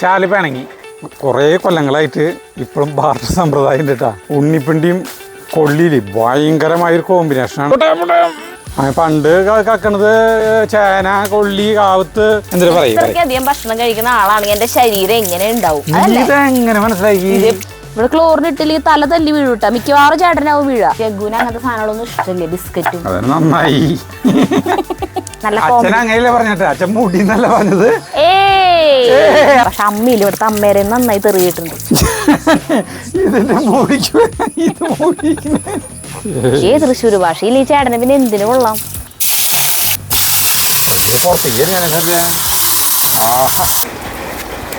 ചാലി പിണങ്ങി കുറേ കൊല്ലങ്ങളായിട്ട് ഇപ്പോഴും ബാർട്ടർ സമ്പ്രദായം ഉണ്ട് കേട്ടോ. ഉണ്ണിപ്പിണ്ടിയും കൊള്ളിയില് ഭയങ്കരമായൊരു കോമ്പിനേഷനാണ്. പണ്ട് കക്കണത് ചേന, കൊള്ളി, കാവത്ത് എന്തിനാ അധികം ഭക്ഷണം കഴിക്കുന്ന ആളാണെങ്കിൽ എന്റെ ശരീരം എങ്ങനെ ഉണ്ടാവും? ഇതെങ്ങനെ മനസ്സിലായി? ഇവിടെ ക്ലോറിൻ ഇട്ടില്ലെങ്കിൽ തല തല്ലി വീഴൂട്ടാ. മിക്കവാറും ചേട്ടനാവും വീഴ. ജഗ്ഗുന് അങ്ങനത്തെ സാധനങ്ങളൊന്നും ഇഷ്ടമില്ലേ? ബിസ്ക്കറ്റും. നന്നായി. അച്ഛൻ അങ്ങനെയല്ലേ പറഞ്ഞിട്ട്, അച്ഛൻ മുടി എന്നല്ല പറഞ്ഞത്. പക്ഷെ അമ്മയില്ല, ഇവിടുത്തെ അമ്മേരെ നന്നായി തെറിയിട്ടുണ്ട്. ഇതിന്റെ മുടിക്ക് തൃശ്ശൂർ ഭാഷയിൽ ഈ ചേട്ടന് പിന്നെ എന്തിനു കൊള്ളാം?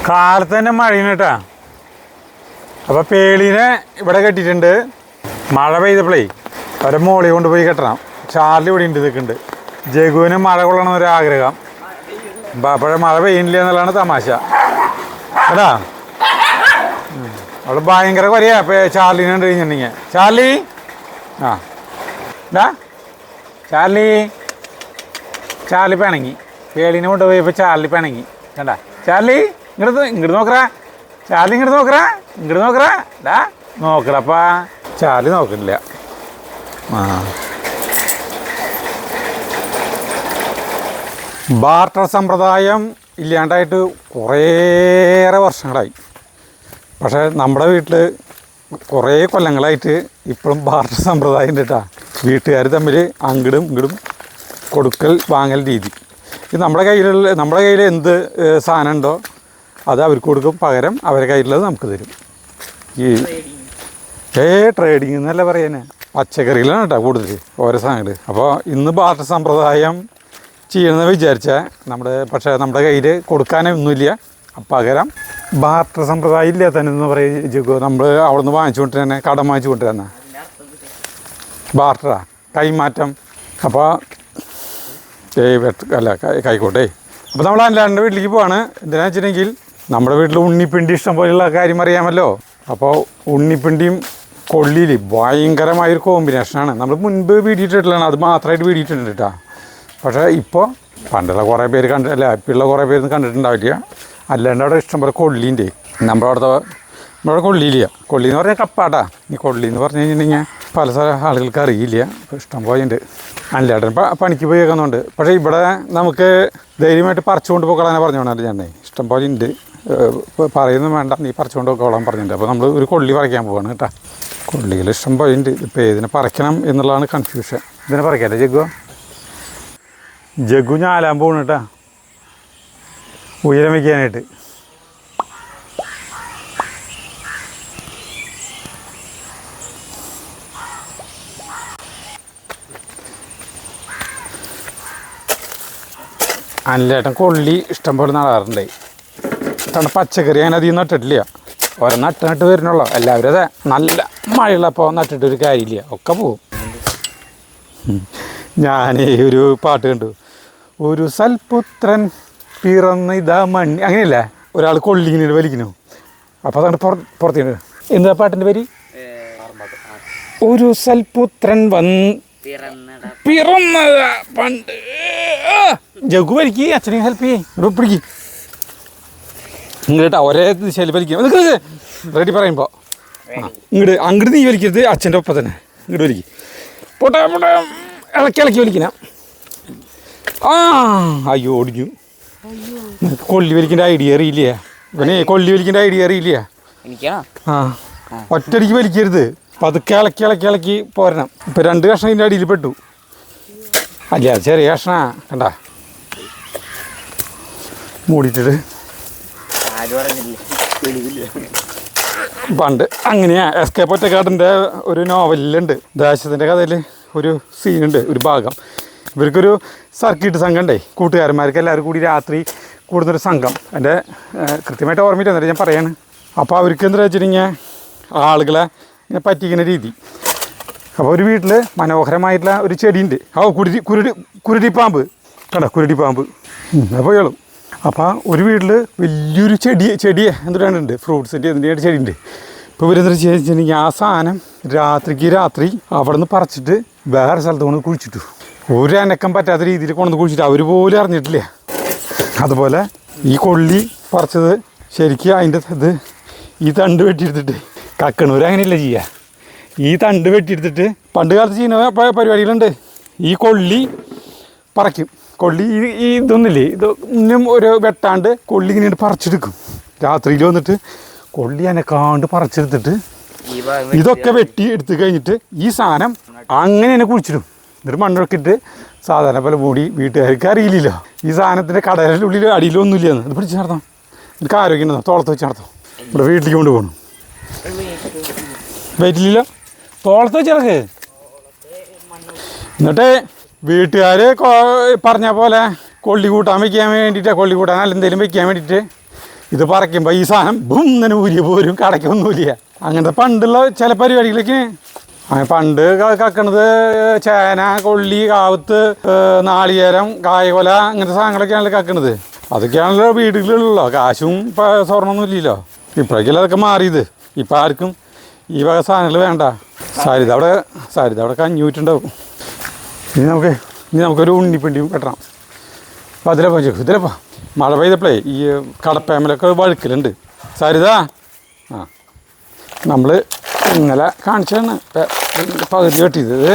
കാലത്ത് തന്നെ മഴയാണ് കേട്ടാ. അപ്പൊ പേളീനെ ഇവിടെ കെട്ടിയിട്ടുണ്ട്. മഴ പെയ്തപ്പോഴേ അവരെ മോളി കൊണ്ടുപോയി കെട്ടണം. ചാർലി ഇവിടെ ഉണ്ട്, ഇതൊക്കെ ഉണ്ട്. ജഗുവിന് മഴ കൊള്ളണമെന്നൊരാഗ്രഹം. അപ്പോഴേ മഴ പെയ്യുന്നില്ല എന്നുള്ളതാണ് തമാശ കേട്ടാ. അവിടെ ഭയങ്കര കുറയാ ചാർലിനെ കണ്ടു കഴിഞ്ഞിട്ടുണ്ടെങ്കിൽ. ചാർലി ചാർലി ചാർലി പിണങ്ങി. പേളിനെ കൊണ്ടുപോയപ്പോൾ ചാർലി പിണങ്ങി കണ്ടാ. ചാർലി ഇങ്ങോട്ട് നോക്കറാ. ചാർലി ഇങ്ങോട്ട് നോക്കറാ. നോക്കടപ്പാ. ചാർലി നോക്കുന്നില്ല. ബാർട്ടർ സമ്പ്രദായം ഇല്ലാണ്ടായിട്ട് കുറേയേറെ വർഷങ്ങളായി. പക്ഷേ നമ്മുടെ വീട്ടിൽ കുറേ കൊല്ലങ്ങളായിട്ട് ഇപ്പോഴും ബാർട്ടർ സമ്പ്രദായം ഉണ്ട് കേട്ടോ. വീട്ടുകാർ തമ്മിൽ അങ്ങടും ഇങ്ങടും കൊടുക്കൽ വാങ്ങൽ രീതി. ഇത് നമ്മുടെ കയ്യിൽ എന്ത് സാധനം ഉണ്ടോ അത് അവർക്ക് കൊടുക്കും, പകരം അവരുടെ കയ്യിലുള്ളത് നമുക്ക് തരും. ഈ ട്രേഡിങ് എന്നല്ല പറയാനേ, പച്ചക്കറികളാണ് കേട്ടോ കൂടുതൽ ഓരോ സാധനങ്ങൾ. അപ്പോൾ ഇന്ന് ബാർട്ടർ സമ്പ്രദായം ചെയ്യണമെന്ന് വിചാരിച്ചാൽ പക്ഷേ നമ്മുടെ കയ്യിൽ കൊടുക്കാനൊന്നുമില്ല. പകരം ബാർട്ടർ സമ്പ്രദായം ഇല്ലാത്തതെന്ന് പറയും. നമ്മൾ അവിടെ നിന്ന് വാങ്ങിച്ചുകൊണ്ട് തന്നെ കടം വാങ്ങിച്ചുകൊണ്ട് തന്നെ ബാർട്ടറാ, കൈമാറ്റം. അപ്പോൾ കൈക്കോട്ടെ. അപ്പോൾ നമ്മൾ അല്ലാണ്ട് വീട്ടിലേക്ക് പോവാണ്. എന്തിനാണെന്ന് വെച്ചിട്ടുണ്ടെങ്കിൽ നമ്മുടെ വീട്ടിൽ ഉണ്ണിപ്പിണ്ടി ഇഷ്ടം പോലെയുള്ള കാര്യം അറിയാമല്ലോ. അപ്പോൾ ഉണ്ണിപ്പിണ്ടിയും കൊള്ളിയിൽ ഭയങ്കരമായൊരു കോമ്പിനേഷനാണ്. നമ്മൾ മുൻപ് വീടിയിട്ടുള്ളതാണ്, അത് മാത്രമായിട്ട് വീടിയിട്ടുണ്ട് കേട്ടോ. പക്ഷേ ഇപ്പോൾ പണ്ടുള്ള കുറേ പേര് ഇപ്പോഴുള്ള കുറേ പേരൊന്നും കണ്ടിട്ടുണ്ടാവില്ല. അല്ലാണ്ട് അവിടെ ഇഷ്ടംപോലെ കൊള്ളീൻ്റെ നമ്മുടെ കൊള്ളിയില്ല. കൊള്ളി എന്ന് പറഞ്ഞാൽ കപ്പാട്ടാ. ഈ കൊള്ളി എന്ന് പറഞ്ഞു കഴിഞ്ഞിട്ടുണ്ടെങ്കിൽ പല ആളുകൾക്ക് അറിയില്ല. ഇഷ്ടം പോയിട്ടുണ്ട്. അല്ലാണ്ട് പണിക്ക് പോയി വെക്കുന്നുണ്ട്. പക്ഷേ ഇവിടെ നമുക്ക് ധൈര്യമായിട്ട് പറിച്ചുകൊണ്ട് പോക്കളാനെ പറഞ്ഞോളാം. ഞാൻ ഇഷ്ടം പോലെ ഉണ്ട്, പറയുന്നു വേണ്ട, നീ പറിച്ചുകൊണ്ട് പോക്കോളാൻ പറഞ്ഞിട്ടുണ്ട്. അപ്പോൾ നമ്മൾ ഒരു കൊള്ളി പറിക്കാൻ പോവാണ് കേട്ടോ. കൊള്ളികൾ ഇഷ്ടം പോലെ ഉണ്ട്. ഇപ്പോൾ ഏതിനെ പറിക്കണം എന്നുള്ളതാണ് കൺഫ്യൂഷൻ. ഇതിനെ പറിക്കാമല്ലേ ജഗ്ഗു ഞാലാൻ പോകണം കേട്ടോ, ഉയരം വയ്ക്കാനായിട്ട്. അല്ലേട്ടൻ കൊള്ളി ഇഷ്ടംപോലെ നടാറുണ്ട്. പച്ചക്കറി അങ്ങനെ അധികം നട്ടിട്ടില്ല. ഓരോ നട്ട് വരുന്നുള്ളൂ. എല്ലാവരും അതെ നല്ല മഴയുള്ളപ്പോൾ നട്ടിട്ടൊരു കാര്യമില്ല, ഒക്കെ പോവും. ഞാൻ ഒരു പാട്ട് കണ്ടു, ഒരു സൽപുത്രൻ പിറന്ന ഇതാ മണ്ണി, അങ്ങനെയല്ലേ ഒരാൾ കൊള്ളിങ്ങനെ വലിക്കുന്നു. അപ്പോൾ അതാണ് പുറത്തേക്ക്. എന്താ പാട്ടിൻ്റെ പേര്? ഒരു സൽപുത്രൻ പിറന്നതാ പണ്ട്. ജഗ്ഗു വലിക്ക്, അച്ഛനെ ഹെൽപ്പ് ചെയ്യേ, പിടിക്ക് ഇങ്ങോട്ടാ. ഒരേ ദിശയിൽ വലിക്കുക. റെഡി പറയുമ്പോൾ അങ്ങോട്ട് നീ വലിക്കരുത്, അച്ഛൻ്റെ ഒപ്പം തന്നെ ഇങ്ങോട്ട് വലിക്ക്. പൊട്ടാ ഇളക്കി വലിക്കുന്ന. അയ്യോ ഓടിഞ്ഞു. കൊള്ളി വലിക്കേണ്ട ഐഡിയ അറിയില്ല ഇവനെ. കൊള്ളി വലിക്കേണ്ട ഐഡിയ അറിയില്ല. ഒറ്റടിക്ക് വലിക്കരുത്, പതുക്കെ ഇളക്കി പോരണം. ഇപ്പം 2 കഷ്ണം ഇതിൻ്റെ അടിയിൽ പെട്ടു. അല്ല ചെറിയ കഷ്ണ കണ്ട മൂടിയിട്ടിട്ട്. പണ്ട് അങ്ങനെയാ. എസ്കേപ്പ് ഒറ്റക്കാടിൻ്റെ ഒരു നോവലിലുണ്ട്, ദേശത്തിൻ്റെ കഥയിൽ ഒരു സീനുണ്ട്, ഒരു ഭാഗം. ഇവർക്കൊരു സർക്കിട്ട് സംഘം ഉണ്ടേ, കൂട്ടുകാരന്മാർക്ക് എല്ലാവരും കൂടി രാത്രി കൂടുന്നൊരു സംഘം. എൻ്റെ കൃത്യമായിട്ട് ഓർമ്മയില്ല, എന്നിട്ട് ഞാൻ പറയാണ്. അപ്പോൾ അവർക്ക് എന്താ വെച്ചിട്ടുണ്ടെങ്കിൽ ആളുകളെ ഇങ്ങനെ പറ്റിക്കുന്ന രീതി. അപ്പോൾ ഒരു വീട്ടിൽ മനോഹരമായിട്ടുള്ള ഒരു ചെടിയുണ്ട്. കുരുടിപ്പാമ്പ് കണ്ടോ, കുരുടിപ്പാമ്പ് പോയോളും. അപ്പോൾ ഒരു വീട്ടിൽ വലിയൊരു ചെടി എന്തുണ്ട്, ഫ്രൂട്ട്സിൻ്റെ എന്തിൻ്റെ ചെടിയുണ്ട്. ഇപ്പോൾ ഇവരെന്താ വെച്ചിട്ടുണ്ടെങ്കിൽ ആ സാധനം രാത്രി അവിടെ നിന്ന് പറിച്ചിട്ട് വേറെ സ്ഥലത്ത് കൊണ്ട് കുഴിച്ചിട്ടു. ഒരു അനക്കം പറ്റാത്ത രീതിയിൽ കൊണ്ടുവന്ന് കുഴിച്ചിട്ട് അവർ പോലും അറിഞ്ഞിട്ടില്ല. അതുപോലെ ഈ കൊള്ളി പറിച്ചത് ശരിക്കും അതിൻ്റെ ഇത് ഈ തണ്ട് വെട്ടിയെടുത്തിട്ട് കക്കണൂർ അങ്ങനെയല്ല ചെയ്യുക. ഈ തണ്ട് വെട്ടിയെടുത്തിട്ട് പണ്ട് കാലത്ത് ചെയ്യുന്ന പരിപാടികളുണ്ട്. ഈ കൊള്ളി പറിക്കും. കൊള്ളി ഈ ഇതൊന്നുമില്ലേ, ഇതൊന്നും ഒരു വെട്ടാണ്ട് കൊള്ളി ഇങ്ങനെ പറിച്ചെടുക്കും. രാത്രിയിൽ വന്നിട്ട് കൊള്ളി അനക്കാണ്ട് പറിച്ചെടുത്തിട്ട് ഇതൊക്കെ വെട്ടി എടുത്ത് കഴിഞ്ഞിട്ട് ഈ സാധനം അങ്ങനെ തന്നെ കുഴിച്ചിടും. എന്നിട്ട് മണ്ണൊക്കെ സാധാരണ പോലെ മൂടി വീട്ടുകാർക്ക് അറിയില്ലല്ലോ ഈ സാധനത്തിൻ്റെ കടലിൻ്റെ ഉള്ളിൽ അടിയിലൊന്നുമില്ല. അത് പിടിച്ച് നടത്താം. എനിക്ക് ആരോഗ്യം ഉണ്ടോ? തോളത്ത് വെച്ച് നടത്താം. ഇവിടെ വീട്ടിലേക്ക് കൊണ്ട് പോകണം. വെയിറ്റില്ലല്ലോ, തോളത്ത് വെച്ച് ഇറക്ക്. എന്നിട്ട് വീട്ടുകാർ പറഞ്ഞ പോലെ കൊള്ളി കൂട്ടാൻ വയ്ക്കാൻ വേണ്ടിയിട്ട്, കൊള്ളി കൂട്ടാൻ അല്ല എന്തെങ്കിലും വയ്ക്കാൻ വേണ്ടിയിട്ട് ഇത് പറിക്കുമ്പോൾ ഈ സാധനം ബുന്നനെ ഊരിയ പോരും, കടയ്ക്കൊന്നുമില്ല. അങ്ങനത്തെ പണ്ടുള്ള ചില പരിപാടികളൊക്കെ പണ്ട് കക്കണത് ചേന, കൊള്ളി, കാവത്ത്, നാളികേരം, കായകൊല അങ്ങനത്തെ സാധനങ്ങളൊക്കെയാണല്ലോ കക്കണത്. അതൊക്കെയാണല്ലോ വീടുകളിലുള്ളോ. കാശും സ്വർണ്ണമൊന്നും ഇല്ലല്ലോ. ഇപ്പോഴേക്കല്ലേ അതൊക്കെ മാറിയത്. ഇപ്പം ആർക്കും ഈ വക സാധനങ്ങൾ വേണ്ട. സാരിത അവിടെ കഞ്ഞൂറ്റുണ്ടാവും. ഇനി നമുക്കൊരു ഉണ്ണിപ്പിണ്ടിയും കെട്ടണം. അപ്പം അതിലപ്പോൾ ഇതിലപ്പോൾ മഴ പെയ്തപ്പോഴേ ഈ കടപ്പേമലൊക്കെ വഴുക്കലുണ്ട്. സാരിത നമ്മൾ ഇന്നലെ കാണിച്ചാണ് പകുതി വെട്ടിയത്. ഇത്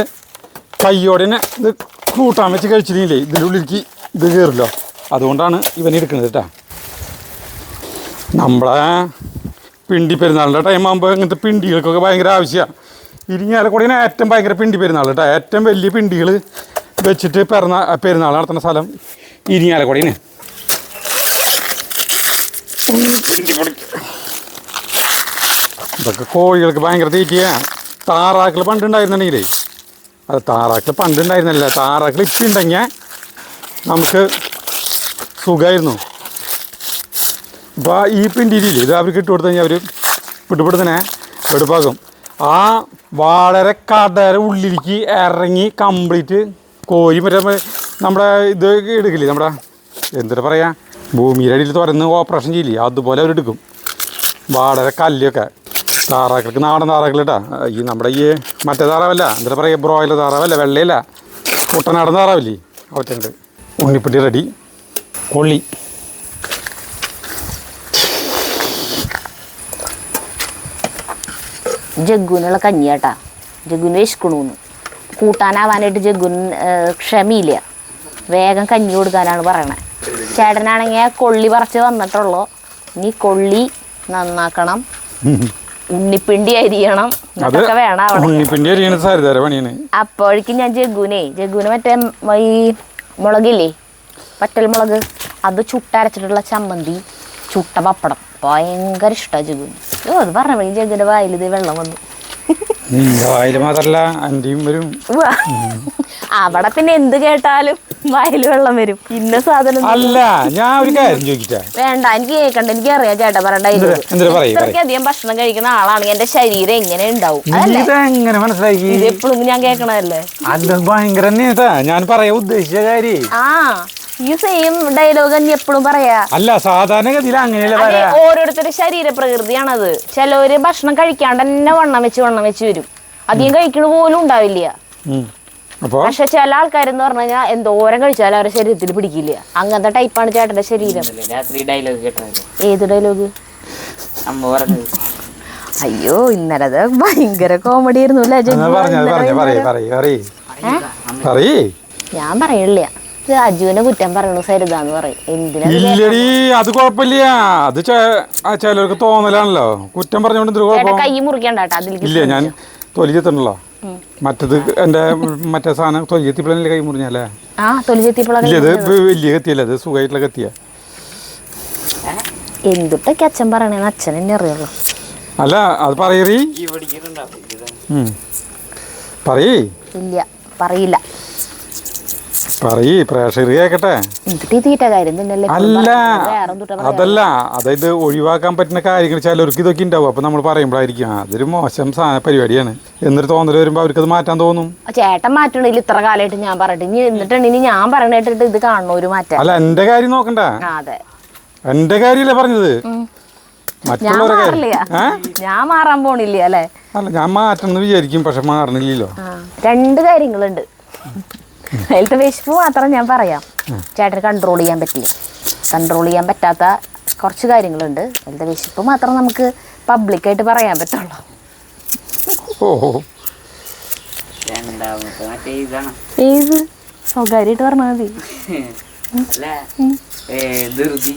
കയ്യോടെ തന്നെ ഇത് കൂട്ടാൻ വെച്ച് കഴിച്ചില്ലേ ഇതിൻ്റെ ഉള്ളിലേക്ക് ഇത് കയറില്ലോ. അതുകൊണ്ടാണ് ഇവനെടുക്കുന്നത് കേട്ടോ. നമ്മളെ പിണ്ടി പെരുന്നാളിൻ്റെ ടൈം ആകുമ്പോൾ ഇങ്ങനത്തെ പിണ്ടികൾക്കൊക്കെ ഭയങ്കര ആവശ്യമാണ്. ഇരിങ്ങാലക്കുടയാണ് ഏറ്റവും ഭയങ്കര പിണ്ടി പെരുന്നാൾ കേട്ടോ. ഏറ്റവും വലിയ പിണ്ടികൾ വെച്ചിട്ട് പെരുന്നാൾ നടത്തുന്ന സ്ഥലം ഇരിങ്ങാലക്കുടയാണ്. ഇതൊക്കെ കോഴികൾക്ക് ഭയങ്കര തീറ്റിയാണ്. താറാക്കൾ പണ്ടുണ്ടായിരുന്നുണ്ടെങ്കിലേ, അത് താറാക്കൾ പണ്ടുണ്ടായിരുന്നല്ല, താറാക്കൾ ഇപ്പം ഉണ്ടെങ്കിൽ നമുക്ക് സുഖമായിരുന്നു. അപ്പോൾ ഈ പിണ്ടിയില്ലേ ഇത് അവർക്ക് ഇട്ട് കൊടുത്തു കഴിഞ്ഞാൽ അവർ പിടിപിടുത്തന്നെ വെടുപ്പാക്കും. ആ വളരെ കടയുടെ ഉള്ളിലേക്ക് ഇറങ്ങി കംപ്ലീറ്റ് കോഴി മറ്റേ നമ്മുടെ ഇത് എടുക്കില്ലേ, നമ്മുടെ എന്തിനാ പറയുക, ഭൂമിയുടെ അടിയിൽ തുറന്ന് ഓപ്പറേഷൻ ചെയ്യില്ലേ, അതുപോലെ അവരെടുക്കും. വളരെ കല്ലൊക്കെ താറാക്കൾക്ക്, നാടൻ താറാക്കൾ കേട്ടോ. ഈ നമ്മുടെ ഈ മറ്റേ താറാവല്ല, എന്താ പറയുക, ബ്രോയിലർ താറാവല്ല, വെള്ളയില്ല, കുട്ടനാടൻ താറാവില്ലേ, അവറ്റുണ്ട്. ഉണ്ണിപ്പിട്ടി റെഡി. കൊള്ളി ജഗ്ഗുനുള്ള കഞ്ഞിയാട്ടാ. ജഗ്ഗുന് വിശക്കണൂന്ന് കൂട്ടാനാവാനായിട്ട് ജഗ്ഗുന് ക്ഷമയില്ല. വേഗം കഞ്ഞി കൊടുക്കാനാണ് പറയണേ. ചേട്ടനാണെങ്കിൽ കൊള്ളി പറിച്ച് വന്നിട്ടുള്ളൂ. ഇനി കൊള്ളി നന്നാക്കണം, ഉണ്ണിപ്പിണ്ടി അരിയണം, അതൊക്കെ വേണം അവിടെ. അപ്പോഴേക്കും ഞാൻ ജഗ്ഗുന് മറ്റേ ഈ മുളകില്ലേ, പറ്റൽ മുളക്, അത് ചുട്ടരച്ചിട്ടുള്ള ചമ്മന്തി, ചുട്ട പപ്പടം ഭയങ്കര ഇഷ്ടമാണ് ജഗ്ഗുന്. അത് പറഞ്ഞ ജഗ്ഗുന്റെ വായിൽ ഇത് വെള്ളം വന്നു. വായിൽ മാത്രല്ല അന്റിയും വരും. അവിടെ പിന്നെ എന്ത് കേട്ടാലും വായിൽ വെള്ളം വരും. ഇന്ന സാധനം അല്ല. ഞാൻ ഒരു കാര്യം ചോദിക്കട്ടെ? വേണ്ട, എനിക്ക് കേൾക്കണ്ട. എനിക്ക് അറിയാം ചേട്ടാ പറയണ്ട. ഇത്രയ്ക്കധികം ഭക്ഷണം കഴിക്കുന്ന ആളാണെങ്കിൽ എന്റെ ശരീരം എങ്ങനെ ഉണ്ടാവും എങ്ങനെ മനസ്സിലാക്കി? ഇത് എപ്പോഴും ഞാൻ കേൾക്കണതല്ലേ. അത് ഭയങ്കര ഞാൻ പറയാ ഉദ്ദേശിച്ച കാര്യം. ഈ സെയിം ഡയലോഗ് തന്നെ എപ്പോഴും പറയാ. അല്ല, സാധാരണഗതിയിൽ അങ്ങനെയല്ല. ഓരോരുത്തരുടെ ശരീര പ്രകൃതിയാണത്. ചിലവര് ഭക്ഷണം കഴിക്കാണ്ട് തന്നെ വണ്ണം വെച്ച് വരും. അധികം കഴിക്കണ പോലും ഉണ്ടാവില്ല. പക്ഷെ ചില ആൾക്കാരെന്ന് പറഞ്ഞു കഴിഞ്ഞാൽ എന്തോരം കഴിച്ചാലും അവരുടെ ശരീരത്തിൽ പിടിക്കില്ല. അങ്ങനത്തെ ടൈപ്പാണ് ചേട്ടന്റെ ശരീരം. ഏത് ഡയലോഗ്? അയ്യോ, ഇന്നലെ ഭയങ്കര കോമഡി ആയിരുന്നു അല്ലേ? ഞാൻ പറയില്ല. അജുവിനെ കുറ്റം പറയണു സരിതാന്ന് പറയും. ഇല്ലടി, അത് കുഴപ്പമില്ല. അത് ചിലർക്ക് തോന്നലാണല്ലോ. കുറ്റം പറഞ്ഞോണ്ട് കൈ മുറിക്കണ്ടാട്ടാ. ഇല്ല, ഞാൻ തൊലി ചെത്തണല്ലോ. മറ്റത് എന്റെ മറ്റേ സാധനം തൊലി ചെത്തിപ്പഴല്ലേ കൈ മുറിഞ്ഞല്ലേ? ഇല്ല, ഇത് വലിയ കത്തിയല്ലേ, അത് സുഖമായിട്ടുള്ള കത്തിയ. എന്തുട്ടൊക്കെ അച്ഛൻ പറയണേന്ന് അച്ഛൻ എന്നെ അറിയുള്ളൂ. അല്ല, അത് പറയറി. പറയേ. ഇല്ല, പറയില്ല. പറയ്, പ്രേക്ഷകർ കേക്കട്ടെ. അല്ല, അതല്ല, അതായത് ഒഴിവാക്കാൻ പറ്റുന്ന കാര്യങ്ങൾ ചിലർക്ക് ഇതൊക്കെ ഉണ്ടാവും. അപ്പൊ നമ്മൾ പറയുമ്പോഴായിരിക്കും അതൊരു മോശം പരിപാടിയാണ് എന്നൊരു തോന്നൽ വരുമ്പോ അവർക്കത് മാറ്റാൻ തോന്നും. ചേട്ടൻ മാറ്റണില്ല ഇത്ര കാലമായിട്ട്. ഞാൻ പറയട്ടെ, എന്നിട്ടുണ്ടെങ്കിൽ ഞാൻ പറയണേട്ടിട്ട് ഇത് കാണണ ഒരു മാറ്റം. അല്ല, എന്റെ കാര്യം നോക്കണ്ട. എന്റെ കാര്യല്ലേ പറഞ്ഞത്, മറ്റുള്ളവരുടെ കാര്യം. ഞാൻ മാറാൻ പോണില്ല അല്ലേ? അല്ല, ഞാൻ മാറ്റണം വിചാരിക്കും, പക്ഷെ മാറണില്ലല്ലോ. രണ്ട് കാര്യങ്ങളുണ്ട്. അതിലത്തെ വിശപ്പ് മാത്രം ഞാൻ പറയാം. ചേട്ടന് കൺട്രോൾ ചെയ്യാൻ പറ്റില്ല. കൺട്രോൾ ചെയ്യാൻ പറ്റാത്ത കുറച്ച് കാര്യങ്ങളുണ്ട്. എൻ്റെ വിശപ്പ് മാത്രം നമുക്ക് പബ്ലിക്കായിട്ട് പറയാൻ പറ്റുള്ളൂ. ഓഹോ, രണ്ടാമത്തെ മറ്റേ ഇതാണ്. ഏത് സ്വകാര്യമായിട്ട് പറഞ്ഞാൽ മതി. അല്ല ധൃതി.